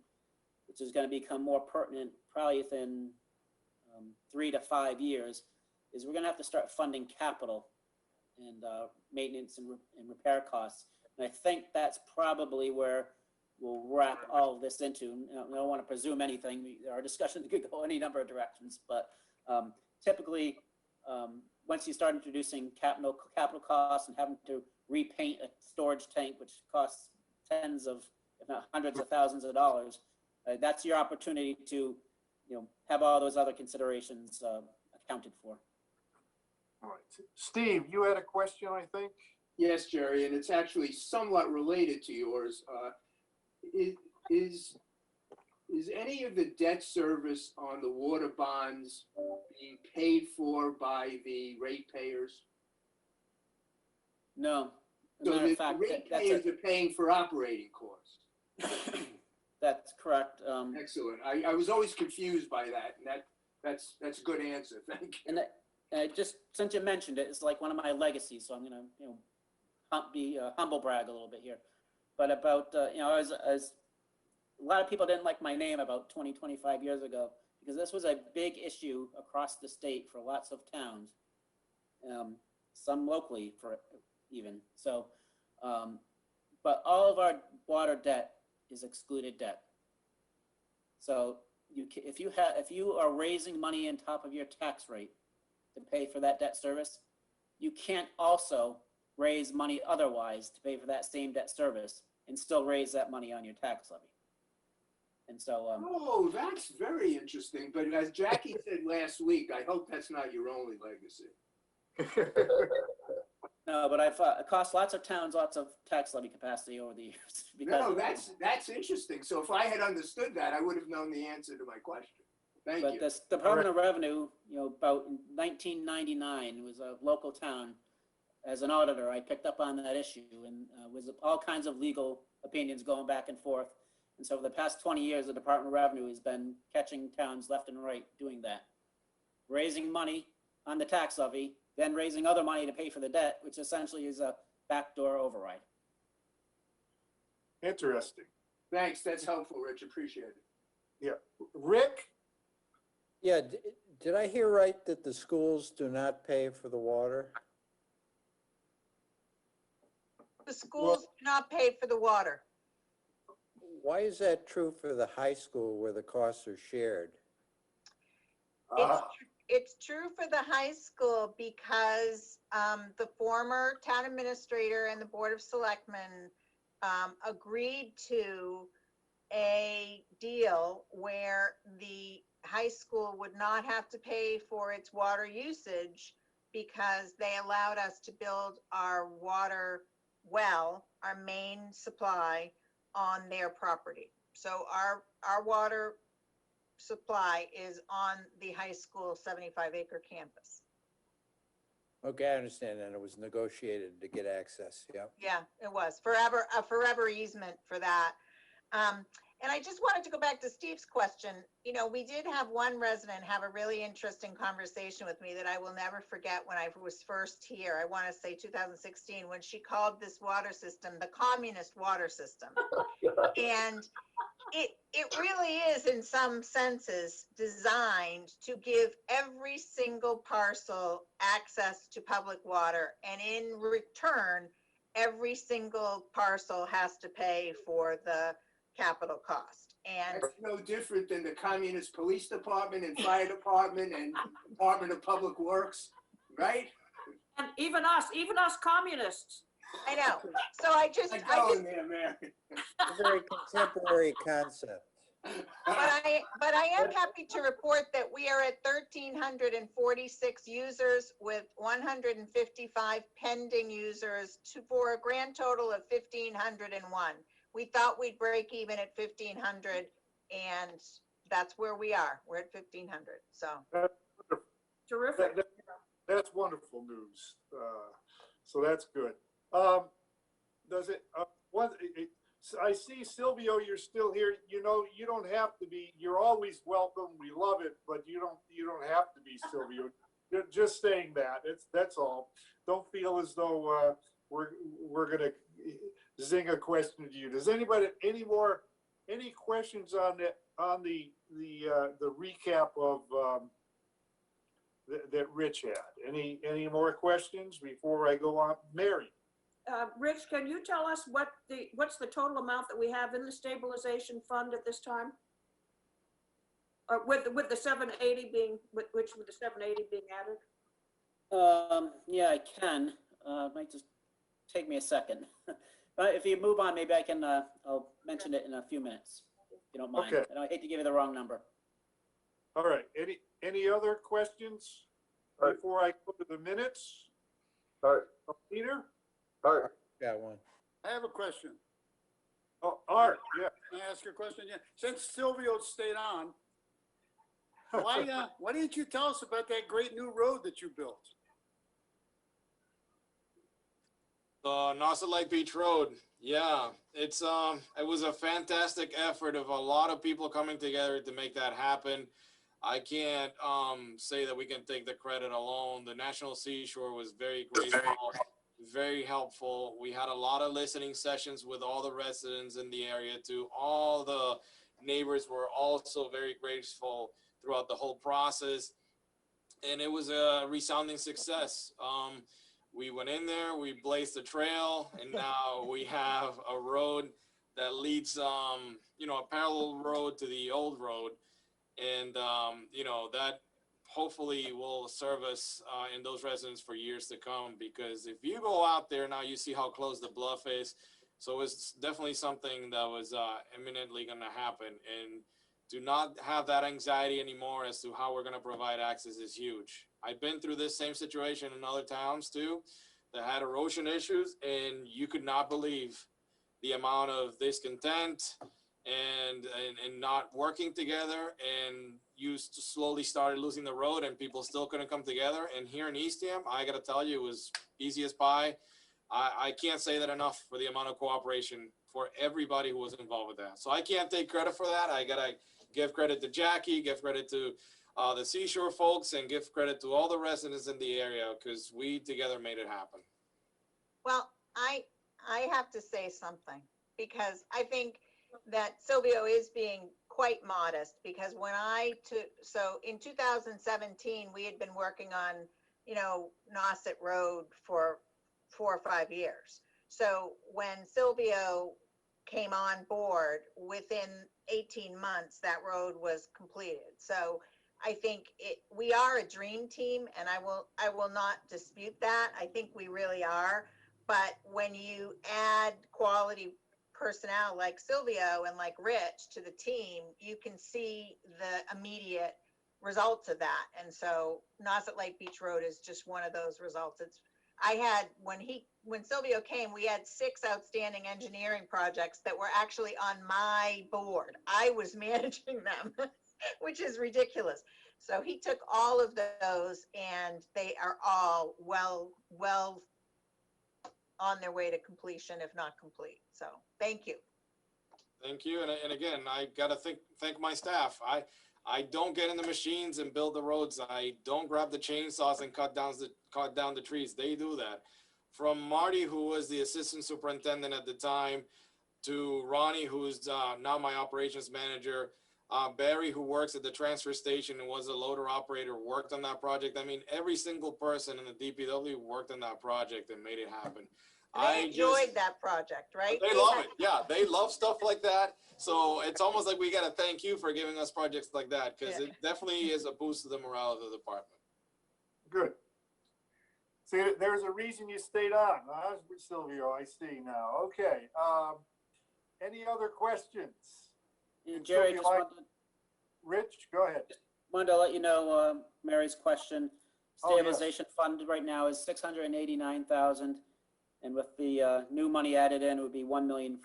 Speaker 2: which is going to become more pertinent probably within 3 to 5 years, is we're gonna have to start funding capital and maintenance and repair costs. And I think that's probably where we'll wrap all of this into. I don't want to presume anything. Our discussion could go any number of directions, but typically, once you start introducing capital costs and having to repaint a storage tank, which costs tens of, if not hundreds of thousands of dollars, that's your opportunity to, have all those other considerations accounted for.
Speaker 1: All right. Steve, you had a question, I think?
Speaker 5: Yes, Jerry, and it's actually somewhat related to yours. Is any of the debt service on the water bonds being paid for by the ratepayers?
Speaker 2: No. As a
Speaker 5: So
Speaker 2: matter
Speaker 5: the
Speaker 2: of fact,
Speaker 5: ratepayers are paying for operating costs.
Speaker 2: that's correct.
Speaker 5: Excellent. I was always confused by that, and that's a good answer. Thank you.
Speaker 2: And just since you mentioned it, it's like one of my legacies, so I'm gonna, be humble brag a little bit here. But about, as a lot of people didn't like my name about 20, 25 years ago, because this was a big issue across the state for lots of towns, some locally for even. So, but all of our water debt is excluded debt. So if you are raising money on top of your tax rate to pay for that debt service, you can't also raise money otherwise to pay for that same debt service and still raise that money on your tax levy. And so,
Speaker 5: Oh, that's very interesting. But as Jackie said last week, I hope that's not your only legacy.
Speaker 2: no, but I've it cost lots of towns lots of tax levy capacity over the years.
Speaker 5: No, that's interesting. So if I had understood that, I would have known the answer to my question. Thank you.
Speaker 2: But the Department of Revenue, about 1999, was a local town. As an auditor, I picked up on that issue and was all kinds of legal opinions going back and forth. And so for the past 20 years, the Department of Revenue has been catching towns left and right doing that. Raising money on the tax levy, then raising other money to pay for the debt, which essentially is a backdoor override.
Speaker 1: Interesting.
Speaker 5: Thanks. That's helpful, Rich. Appreciate it.
Speaker 1: Yeah. Rick?
Speaker 11: Yeah, did I hear right that the schools do not pay for the water?
Speaker 7: The schools do not pay for the water.
Speaker 11: Why is that true for the high school where the costs are shared?
Speaker 7: It's true for the high school because the former town administrator and the Board of Selectmen agreed to a deal where the high school would not have to pay for its water usage because they allowed us to build our water well, our main supply, on their property. So our water supply is on the high school 75-acre campus.
Speaker 11: Okay, I understand, and it was negotiated to get access, yeah.
Speaker 7: Yeah, it was a forever easement for that. And I just wanted to go back to Steve's question. We did have one resident have a really interesting conversation with me that I will never forget when I was first here. I want to say 2016, when she called this water system the communist water system. And it really is, in some senses, designed to give every single parcel access to public water. And in return, every single parcel has to pay for the capital cost. And
Speaker 5: That's no different than the communist police department and fire department and Department of Public Works, right?
Speaker 4: And even us communists.
Speaker 7: I know. So I just,
Speaker 5: I there, Mary.
Speaker 11: A very contemporary concept.
Speaker 7: but I am happy to report that we are at 1,346 users with 155 pending users for a grand total of 1,501. We thought we'd break even at 1,500, and that's where we are. We're at 1,500. So
Speaker 4: Terrific.
Speaker 1: That's wonderful news. So that's good. Does it? I see Silvio, you're still here. You don't have to be. You're always welcome. We love it, but you don't have to be, Silvio. Just saying that. That's all. Don't feel as though we're gonna zing a question to you. Does anybody any questions on the recap of that Rich had. Any more questions before I go on? Mary?
Speaker 4: Rich, can you tell us what's the total amount that we have in the stabilization fund at this time? With the 780 being, with the 780 being added?
Speaker 2: Yeah, I can. Might just take me a second. But if you move on, maybe I can, I'll mention it in a few minutes, if you don't mind.
Speaker 1: Okay.
Speaker 2: And I hate to give you the wrong number.
Speaker 1: All right, any other questions
Speaker 9: All right.
Speaker 1: before I go to the minutes?
Speaker 9: Art,
Speaker 1: Peter?
Speaker 9: Art,
Speaker 11: Got one.
Speaker 10: I have a question.
Speaker 1: Oh, Art, yeah.
Speaker 10: Can I ask a question? Yeah. Since Silvio stayed on, why didn't you tell us about that great new road that you built?
Speaker 3: Nauset Lake Beach Road. Yeah, it was a fantastic effort of a lot of people coming together to make that happen. I can't say that we can take the credit alone. The National Seashore was very grateful, very helpful. We had a lot of listening sessions with all the residents in the area too. All the neighbors were also very grateful throughout the whole process. And it was a resounding success. We went in there, we blazed the trail, and now we have a road that leads, a parallel road to the old road. And, that hopefully will serve us and those residents for years to come, because if you go out there now, you see how close the bluff is. So it's definitely something that was imminently going to happen. And to not have that anxiety anymore as to how we're going to provide access is huge. I've been through this same situation in other towns too that had erosion issues, and you could not believe the amount of discontent and not working together, and you slowly started losing the road and people still couldn't come together. And here in Eastham, I got to tell you, it was easy as pie. I can't say that enough for the amount of cooperation for everybody who was involved with that. So I can't take credit for that. I got to give credit to Jackie, give credit to the Seashore folks, and give credit to all the residents in the area, because we together made it happen.
Speaker 7: Well, I have to say something, because I think that Silvio is being quite modest, because when so in 2017, we had been working on, Nauset Road for 4 or 5 years. So when Silvio came on board, within 18 months, that road was completed. So I think we are a dream team, and I will not dispute that. I think we really are. But when you add quality personnel like Silvio and like Rich to the team, you can see the immediate results of that. And so Nauset Lake Beach Road is just one of those results. When Silvio came, we had 6 outstanding engineering projects that were actually on my board. I was managing them, which is ridiculous. So he took all of those, and they are all well on their way to completion, if not complete. So thank you.
Speaker 3: Thank you. And again, I got to thank my staff. I don't get in the machines and build the roads. I don't grab the chainsaws and cut down the trees. They do that. From Marty, who was the assistant superintendent at the time, to Ronnie, who's now my operations manager, Barry, who works at the transfer station and was a loader operator, worked on that project. I mean, every single person in the DPW worked on that project and made it happen.
Speaker 7: They enjoyed that project, right?
Speaker 3: They love it. Yeah, they love stuff like that. So it's almost like we got to thank you for giving us projects like that, because it definitely is a boost to the morale of the department.
Speaker 1: Good. See, there's a reason you stayed on, huh, Silvio? I see now. Okay. Any other questions?
Speaker 2: Yeah, Jerry, just
Speaker 1: Rich, go ahead.
Speaker 2: wanted to let you know Mary's question.
Speaker 1: Oh, yes.
Speaker 2: Stabilization fund right now is 689,000, and with the new money added in, it would be 1,469,000.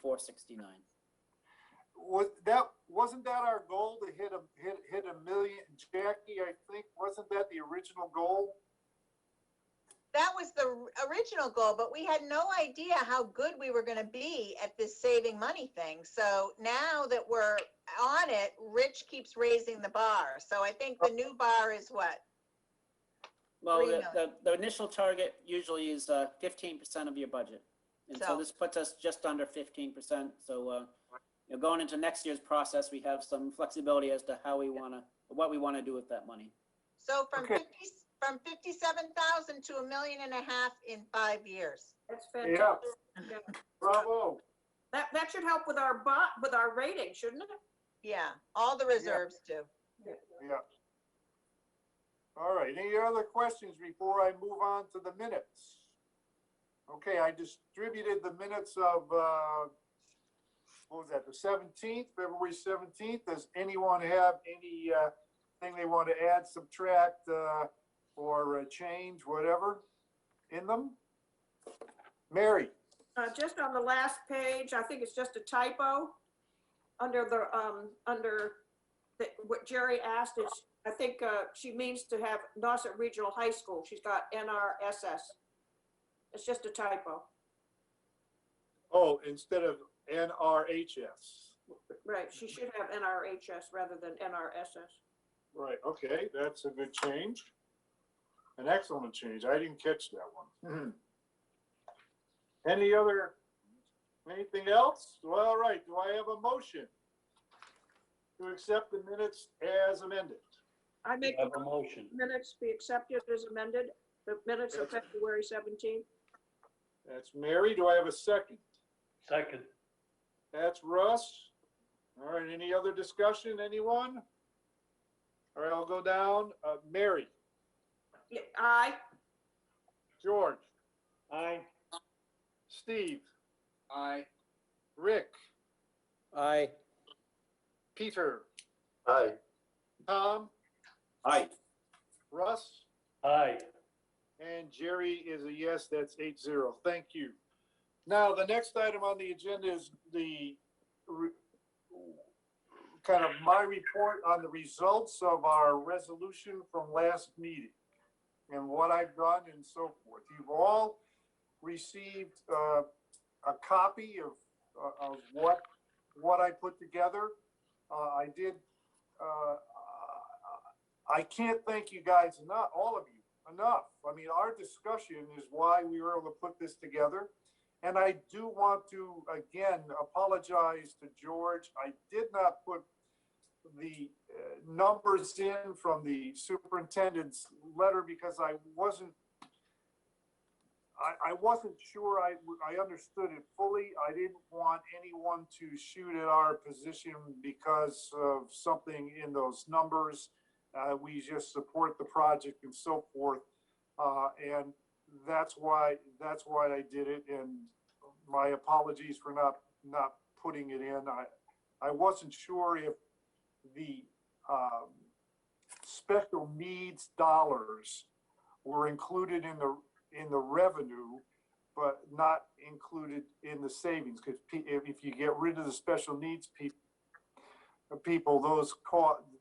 Speaker 1: Wasn't that our goal to hit a million, Jackie? I think wasn't that the original goal?
Speaker 7: That was the original goal, but we had no idea how good we were going to be at this saving money thing. So now that we're on it, Rich keeps raising the bar. So I think the new bar is what?
Speaker 2: Well, the initial target usually is 15% of your budget. And so this puts us just under 15%. So going into next year's process, we have some flexibility as to how we want to, what we want to do with that money.
Speaker 7: So from from 57,000 to 1.5 million in 5 years.
Speaker 4: That's
Speaker 1: Yeah,
Speaker 4: fantastic.
Speaker 1: bravo.
Speaker 4: That should help with with our rating, shouldn't it?
Speaker 7: Yeah, all the reserves do.
Speaker 1: Yeah. All right, any other questions before I move on to the minutes? Okay, I distributed the minutes of, what was that, the 17th, February 17th. Does anyone have any thing they want to add, subtract, or change, whatever in them? Mary?
Speaker 4: Just on the last page, I think it's just a typo. Under what Jerry asked is, I think she means to have Nauset Regional High School. She's got NRSS. It's just a typo.
Speaker 1: Oh, instead of NRHS.
Speaker 4: Right, she should have NRHS rather than NRSS.
Speaker 1: Right, okay, that's a good change. An excellent change. I didn't catch that one. Anything else? Well, all right, do I have a motion to accept the minutes as amended?
Speaker 4: I make
Speaker 8: Have a
Speaker 4: the
Speaker 8: motion.
Speaker 4: minutes be accepted as amended, the minutes of February 17th.
Speaker 1: That's Mary. Do I have a second?
Speaker 8: Second.
Speaker 1: That's Russ. All right, any other discussion, anyone? All right, I'll go down. Mary,
Speaker 4: Yeah, aye.
Speaker 1: George,
Speaker 6: Aye.
Speaker 1: Steve,
Speaker 5: Aye.
Speaker 1: Rick,
Speaker 11: Aye.
Speaker 1: Peter,
Speaker 9: Aye.
Speaker 1: Tom,
Speaker 12: Aye.
Speaker 1: Russ,
Speaker 8: Aye.
Speaker 1: and Jerry is a yes. That's 8-0. Thank you. Now, the next item on the agenda is the kind of my report on the results of our resolution from last meeting and what I've done and so forth. You've all received a copy of what I put together. I did. I can't thank you guys enough, all of you enough. I mean, our discussion is why we were able to put this together. And I do want to, again, apologize to George. I did not put the numbers in from the superintendent's letter because I wasn't sure I understood it fully. I didn't want anyone to shoot at our position because of something in those numbers. We just support the project and so forth. And that's why I did it. And my apologies for not putting it in. I wasn't sure if the special needs dollars were included in the revenue, but not included in the savings. Because if you get rid of the special needs people,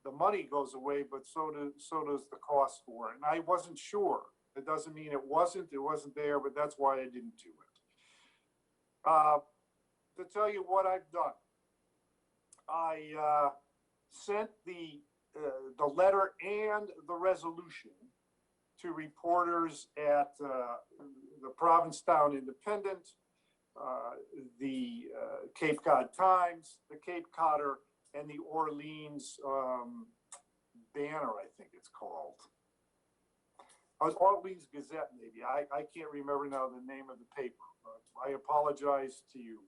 Speaker 1: the money goes away, but so does the cost for it. And I wasn't sure. It doesn't mean it wasn't there, but that's why I didn't do it. To tell you what I've done, I sent the letter and the resolution to reporters at the Provincetown Independent, the Cape Cod Times, the Cape Codder, and the Orleans Banner, I think it's called. Orleans Gazette, maybe. I can't remember now the name of the paper. I apologize to you.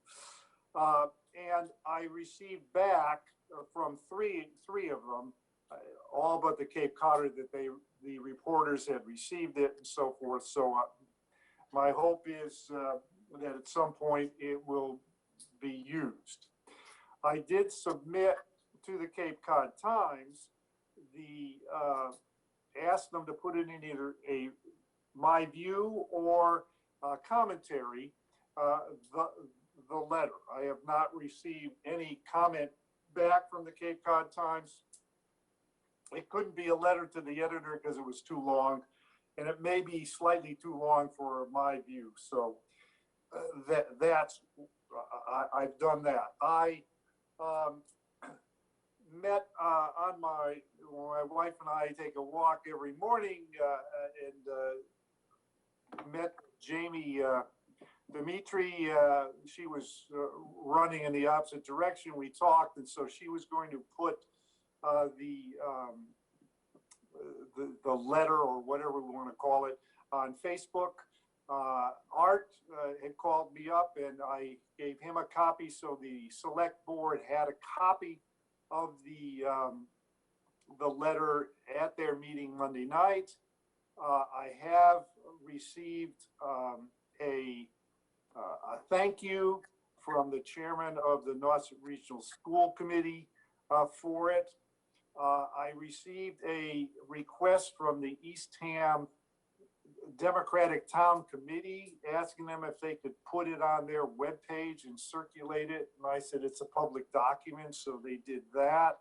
Speaker 1: And I received back from three of them, all but the Cape Codder, that the reporters had received it and so forth. So my hope is that at some point it will be used. I did submit to the Cape Cod Times asked them to put it in either my view or commentary, the letter. I have not received any comment back from the Cape Cod Times. It couldn't be a letter to the editor because it was too long, and it may be slightly too long for my view. So I've done that. I met on my wife and I take a walk every morning and met Jamie Dimitri. She was running in the opposite direction. We talked, and so she was going to put the letter or whatever we want to call it on Facebook. Art had called me up and I gave him a copy, so the select board had a copy of the letter at their meeting Monday night. I have received a thank you from the chairman of the Nauset Regional School Committee for it. I received a request from the Eastham Democratic Town Committee asking them if they could put it on their webpage and circulate it. And I said it's a public document, so they did that.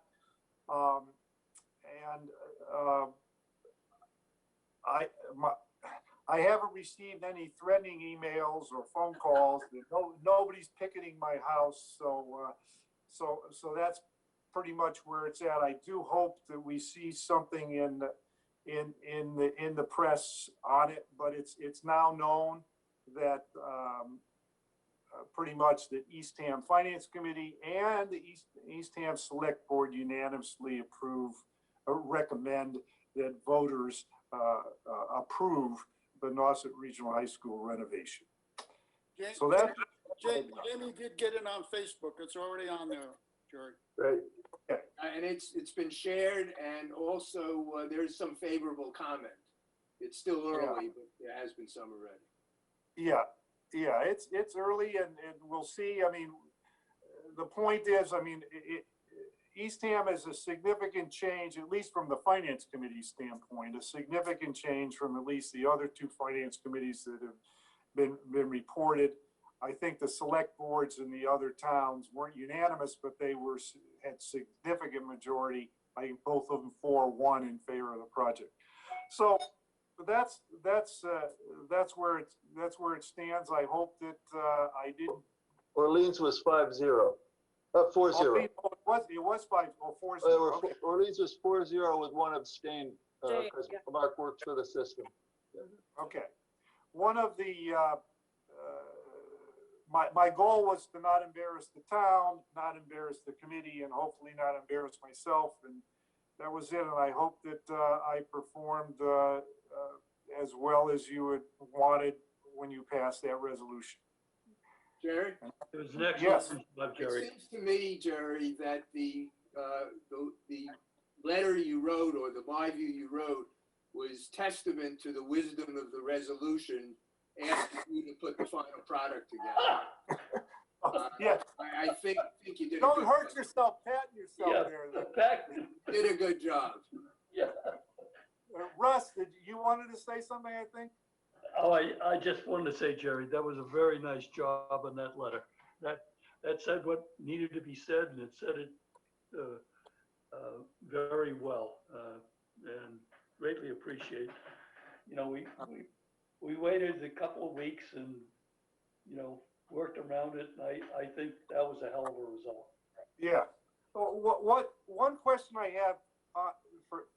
Speaker 1: I haven't received any threatening emails or phone calls. Nobody's picketing my house, so that's pretty much where it's at. I do hope that we see something in the press on it, but it's now known that pretty much the Eastham Finance Committee and the Eastham Select Board unanimously recommend that voters approve the Nauset Regional High School renovation. So that
Speaker 10: Jamie did get it on Facebook. It's already on there, Jerry.
Speaker 9: Right.
Speaker 5: And it's been shared, and also there's some favorable comment. It's still early, but there has been some already.
Speaker 1: Yeah, it's early, and we'll see. I mean, the point is, I mean, Eastham is a significant change, at least from the Finance Committee standpoint, a significant change from at least the other two Finance Committees that have been reported. I think the select boards in the other towns weren't unanimous, but they had significant majority. I think both of them 4-1 in favor of the project. So that's where it stands. I hope that I didn't.
Speaker 9: Orleans was 5-0. 4-0.
Speaker 1: It was 4-0. Okay.
Speaker 9: Orleans was 4-0 with one abstain
Speaker 4: Jay,
Speaker 9: because
Speaker 4: yeah.
Speaker 9: Mark works for the system.
Speaker 1: Okay. One of the, my goal was to not embarrass the town, not embarrass the committee, and hopefully not embarrass myself. And that was it. And I hope that I performed as well as you had wanted when you passed that resolution.
Speaker 5: Jerry?
Speaker 8: It was an excellent
Speaker 1: Yes.
Speaker 8: job, Jerry.
Speaker 5: It seems to me, Jerry, that the letter you wrote, or the my view you wrote, was testament to the wisdom of the resolution asking you to put the final product together.
Speaker 1: Yeah.
Speaker 5: I think you did.
Speaker 1: Don't hurt yourself, patting yourself
Speaker 8: Yeah,
Speaker 1: there.
Speaker 8: the fact,
Speaker 5: Did a good job.
Speaker 8: yeah.
Speaker 1: Russ, you wanted to say something, I think?
Speaker 8: Oh, I just wanted to say, Jerry, that was a very nice job on that letter. That said what needed to be said, and it said it very well, and greatly appreciate. You know, we waited a couple of weeks and, you know, worked around it, and I think that was a hell of a result.
Speaker 1: Yeah. One question I have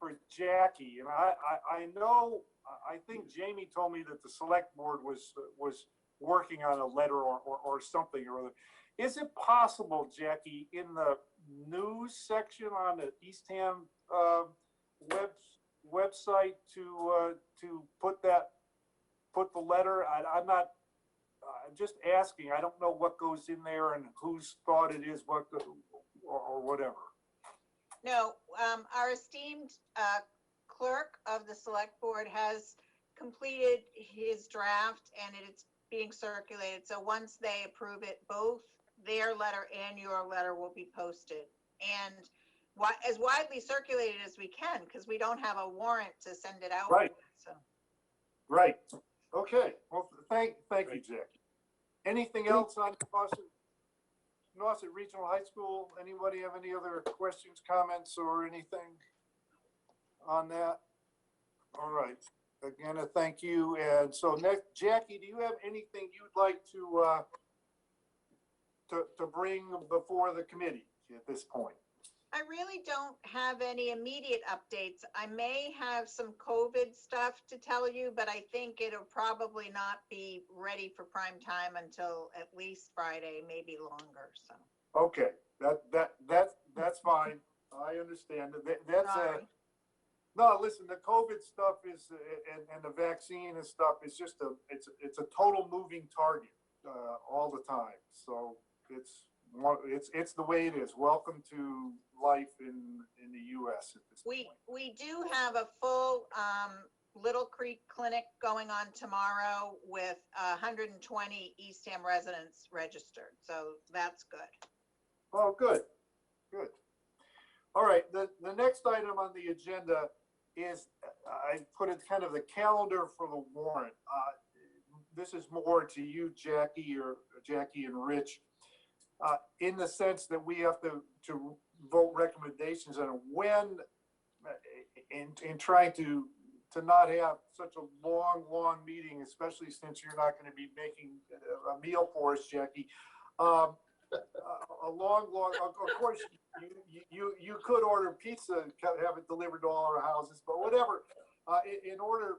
Speaker 1: for Jackie, and I know, I think Jamie told me that the select board was working on a letter or something or other. Is it possible, Jackie, in the news section on the Eastham website to put the letter? I'm just asking. I don't know what goes in there and whose thought it is, or whatever.
Speaker 7: No, our esteemed clerk of the select board has completed his draft and it's being circulated. So once they approve it, both their letter and your letter will be posted. And as widely circulated as we can, because we don't have a warrant to send it out.
Speaker 1: Right.
Speaker 7: So.
Speaker 1: Right. Okay. Well, thank you, Jackie. Anything else on Nauset Regional High School? Anybody have any other questions, comments, or anything on that? All right. Again, a thank you. And so next, Jackie, do you have anything you'd like to bring before the committee at this point?
Speaker 7: I really don't have any immediate updates. I may have some COVID stuff to tell you, but I think it'll probably not be ready for prime time until at least Friday, maybe longer. So.
Speaker 1: Okay, that's fine. I understand. No, listen, the COVID stuff is, and the vaccine and stuff is just it's a total moving target, all the time. So it's the way it is. Welcome to life in the US at this point.
Speaker 7: We do have a full Little Creek clinic going on tomorrow with 120 Eastham residents registered. So that's good.
Speaker 1: Oh, good, good. All right, the next item on the agenda is, I put it kind of the calendar for the warrant. This is more to you, Jackie, or Jackie and Rich, in the sense that we have to vote recommendations on when, in trying to not have such a long meeting, especially since you're not going to be making a meal for us, Jackie. A long, of course, you could order pizza and have it delivered to all our houses, but whatever, in order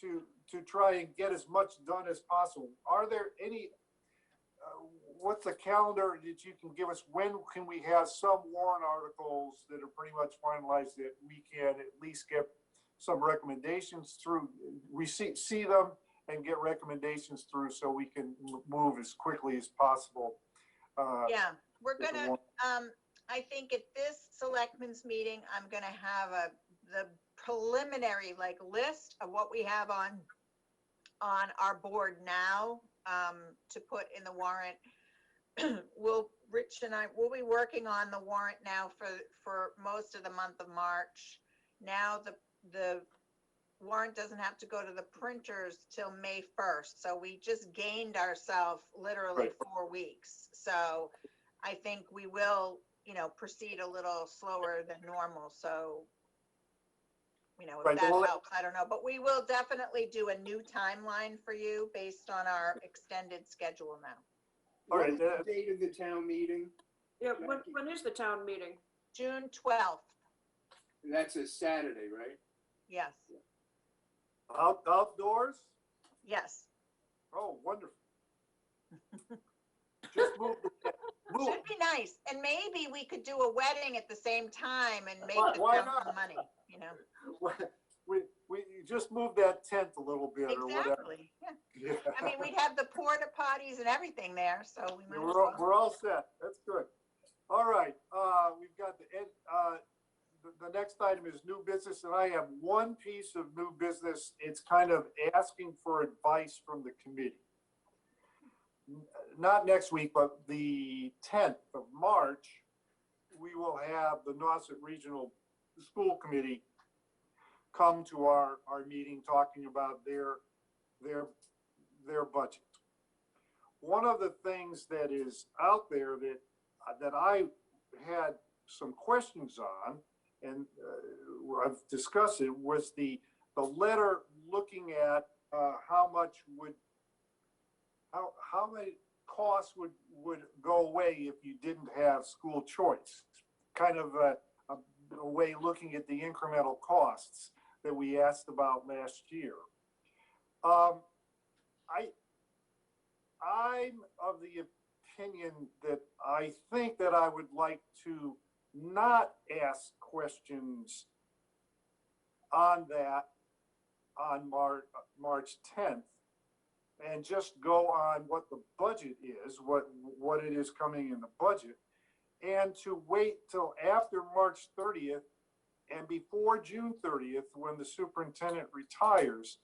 Speaker 1: to try and get as much done as possible. Are there any, what's the calendar that you can give us? When can we have some warrant articles that are pretty much finalized that we can at least get some recommendations through, we see them and get recommendations through so we can move as quickly as possible?
Speaker 7: Yeah, we're gonna, I think at this selectmen's meeting, I'm gonna have the preliminary list of what we have on our board now, to put in the warrant. Rich and I, we'll be working on the warrant now for most of the month of March. Now the warrant doesn't have to go to the printers till May 1st. So we just gained ourselves literally 4 weeks. So I think we will, proceed a little slower than normal. So, if that helps, I don't know, but we will definitely do a new timeline for you based on our extended schedule now.
Speaker 5: What is the date of the town meeting?
Speaker 4: Yeah, when is the town meeting?
Speaker 7: June 12th.
Speaker 5: That's a Saturday, right?
Speaker 7: Yes.
Speaker 1: Outdoors?
Speaker 7: Yes.
Speaker 1: Oh, wonderful. Just move.
Speaker 7: Should be nice. And maybe we could do a wedding at the same time and make
Speaker 1: Why
Speaker 7: the
Speaker 1: not?
Speaker 7: town money,
Speaker 1: We just move that tent a little bit or whatever.
Speaker 7: Exactly, yeah.
Speaker 1: Yeah.
Speaker 7: I mean, we'd have the porta potties and everything there, so we might as
Speaker 1: We're
Speaker 7: well.
Speaker 1: all set. That's good. All right, we've got the next item is new business, and I have one piece of new business. It's kind of asking for advice from the committee. Not next week, but the 10th of March, we will have the Nauset Regional School Committee come to our meeting talking about their budget. One of the things that is out there that I had some questions on, and I've discussed it, was the letter looking at how many costs would go away if you didn't have school choice. Kind of a way looking at the incremental costs that we asked about last year. I'm of the opinion that I think that I would like to not ask questions on that on March 10th and just go on what the budget is, what it is coming in the budget, and to wait till after March 30th and before June 30th, when the superintendent retires,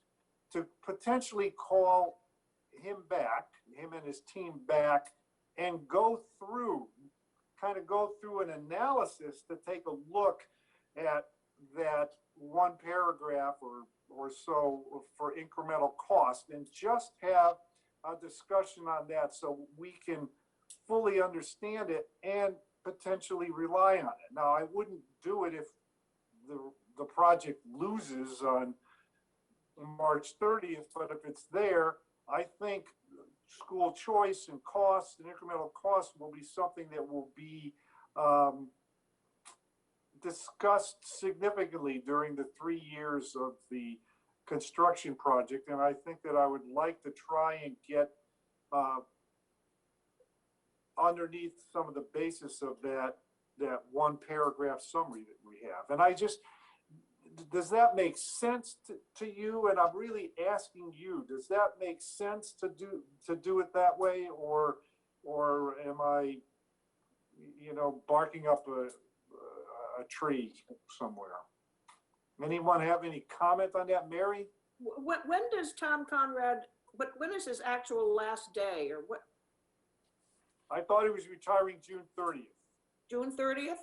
Speaker 1: to potentially call him and his team back, and go through an analysis to take a look at that one paragraph or so for incremental cost, and just have a discussion on that so we can fully understand it and potentially rely on it. Now, I wouldn't do it if the project loses on March 30th, but if it's there, I think school choice and costs and incremental costs will be something that will be discussed significantly during the 3 years of the construction project. And I think that I would like to try and get underneath some of the basis of that one paragraph summary that we have. And does that make sense to you? And I'm really asking you, does that make sense to do it that way? Or am I, barking up a tree somewhere? Anyone have any comment on that? Mary?
Speaker 4: When does Tom Conrad, when is his actual last day or what?
Speaker 1: I thought he was retiring June 30th.
Speaker 4: June 30th?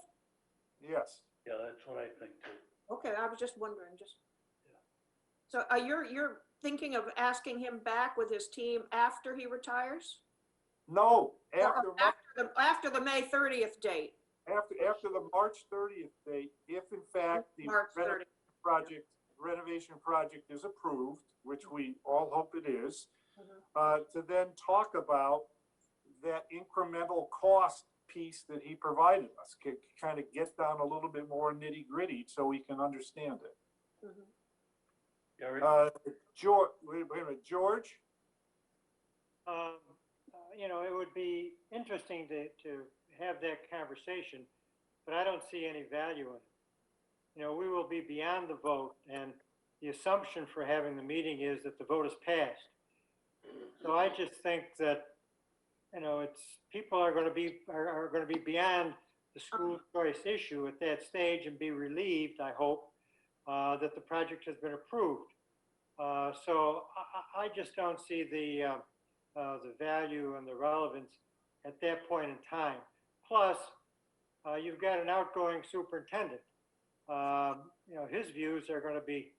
Speaker 1: Yes.
Speaker 8: Yeah, that's what I think too.
Speaker 4: Okay, I was just wondering, So you're thinking of asking him back with his team after he retires?
Speaker 1: No,
Speaker 4: Or after the May 30th date?
Speaker 1: after the March 30th date, if in fact the
Speaker 4: March 30th.
Speaker 1: renovation project is approved, which we all hope it is,
Speaker 4: Mhm.
Speaker 1: to then talk about that incremental cost piece that he provided us, kind of get down a little bit more nitty gritty so we can understand it.
Speaker 4: Mhm.
Speaker 8: Gary?
Speaker 1: George, wait a minute, George?
Speaker 6: It would be interesting to have that conversation, but I don't see any value in it. We will be beyond the vote, and the assumption for having the meeting is that the vote is passed. So I just think that, people are going to be beyond the school choice issue at that stage and be relieved, I hope, that the project has been approved. So I just don't see the value and the relevance at that point in time. Plus, you've got an outgoing superintendent. His views are going to be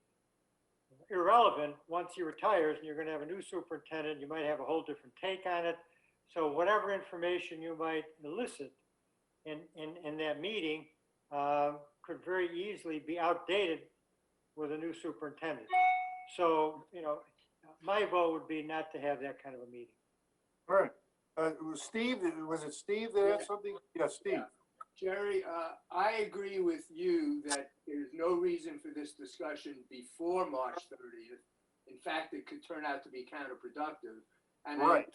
Speaker 6: irrelevant once he retires, and you're going to have a new superintendent. You might have a whole different take on it. So whatever information you might elicit in that meeting could very easily be outdated with a new superintendent. So, my vote would be not to have that kind of a meeting.
Speaker 1: All right. Steve, was it Steve that had something? Yeah, Steve.
Speaker 5: Yeah. Jerry, I agree with you that there's no reason for this discussion before March 30th. In fact, it could turn out to be counterproductive. And
Speaker 1: Right.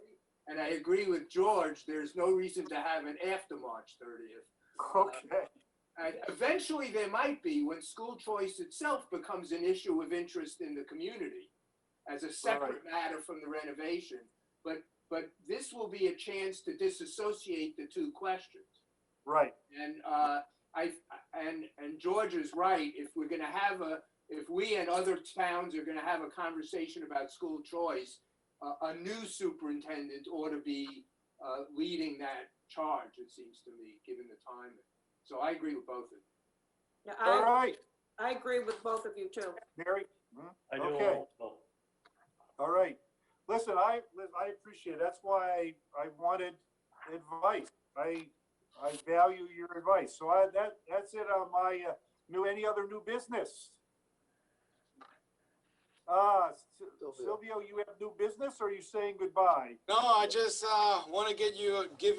Speaker 5: I agree with George, there's no reason to have it after March 30th.
Speaker 1: Okay.
Speaker 5: And eventually there might be when school choice itself becomes an issue of interest in the community as a separate matter from the renovation. But this will be a chance to disassociate the two questions.
Speaker 1: Right.
Speaker 5: And and George is right. If we're going to have if we and other towns are going to have a conversation about school choice, a new superintendent ought to be leading that charge, it seems to me, given the timing. So I agree with both of you.
Speaker 4: Yeah,
Speaker 1: All right.
Speaker 4: I agree with both of you too.
Speaker 1: Mary?
Speaker 8: I do
Speaker 1: Okay.
Speaker 8: also.
Speaker 1: All right. Listen, I appreciate it. That's why I wanted advice. I value your advice. So that's it on my any other new business? Silvio, you have new business, or are you saying goodbye?
Speaker 3: No, I just want to give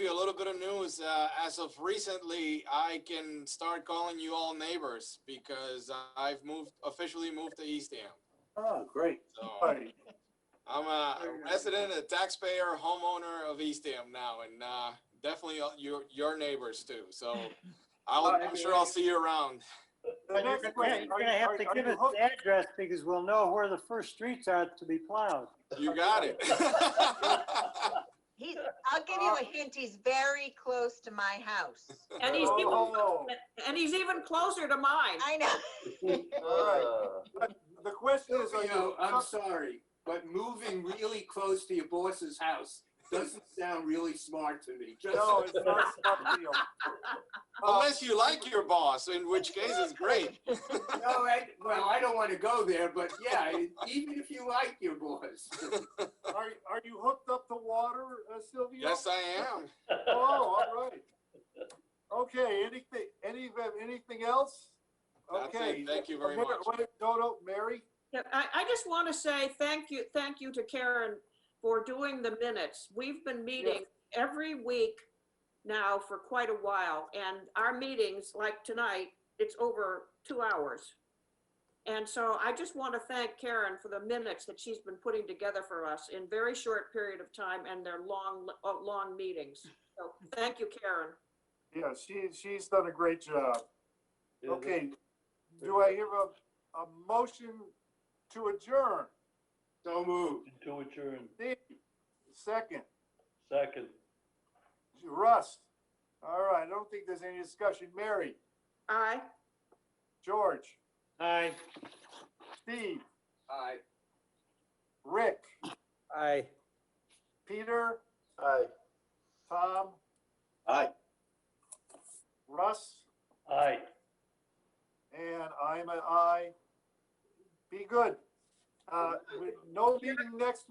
Speaker 3: you a little bit of news. As of recently, I can start calling you all neighbors because I've officially moved to Eastham.
Speaker 1: Oh, great.
Speaker 3: So
Speaker 1: Right.
Speaker 3: I'm a resident, a taxpayer, homeowner of Eastham now, and definitely your neighbors too. So I'm sure I'll see you around.
Speaker 1: The
Speaker 6: But
Speaker 1: next
Speaker 6: you're
Speaker 1: question,
Speaker 6: going to have to give us the address because we'll know where the first streets are to be plowed.
Speaker 3: You got it.
Speaker 7: I'll give you a hint, he's very close to my house.
Speaker 4: And he's even closer to mine.
Speaker 7: I know.
Speaker 1: All right. The question is,
Speaker 5: I'm sorry, but moving really close to your boss's house doesn't sound really smart to me.
Speaker 1: No, it's not smart deal.
Speaker 3: Unless you like your boss, in which case it's great.
Speaker 5: No, well, I don't want to go there, but yeah, even if you like your boss.
Speaker 1: Are you hooked up to water, Silvio?
Speaker 3: Yes, I am.
Speaker 1: Oh, all right. Okay, anything else?
Speaker 3: That's
Speaker 1: Okay.
Speaker 3: it. Thank you very much.
Speaker 1: Dodo, Mary?
Speaker 4: Yeah, I just want to say thank you to Karen for doing the minutes. We've been meeting every week now for quite a while, and our meetings, like tonight, it's over 2 hours. And so I just want to thank Karen for the minutes that she's been putting together for us in very short period of time, and their long meetings. So thank you, Karen.
Speaker 1: Yeah, she's done a great job. Okay, do I hear a motion to adjourn.
Speaker 5: So moved.
Speaker 8: To adjourn.
Speaker 1: Steve, second.
Speaker 8: Second.
Speaker 1: Russ. All right, I don't think there's any discussion. Mary,
Speaker 4: Aye.
Speaker 1: George,
Speaker 6: Aye.
Speaker 1: Steve,
Speaker 5: Aye.
Speaker 1: Rick,
Speaker 11: Aye.
Speaker 1: Peter,
Speaker 9: Aye.
Speaker 1: Tom,
Speaker 12: Aye.
Speaker 1: Russ,
Speaker 8: Aye.
Speaker 1: and I'm an aye. Be good. No meeting next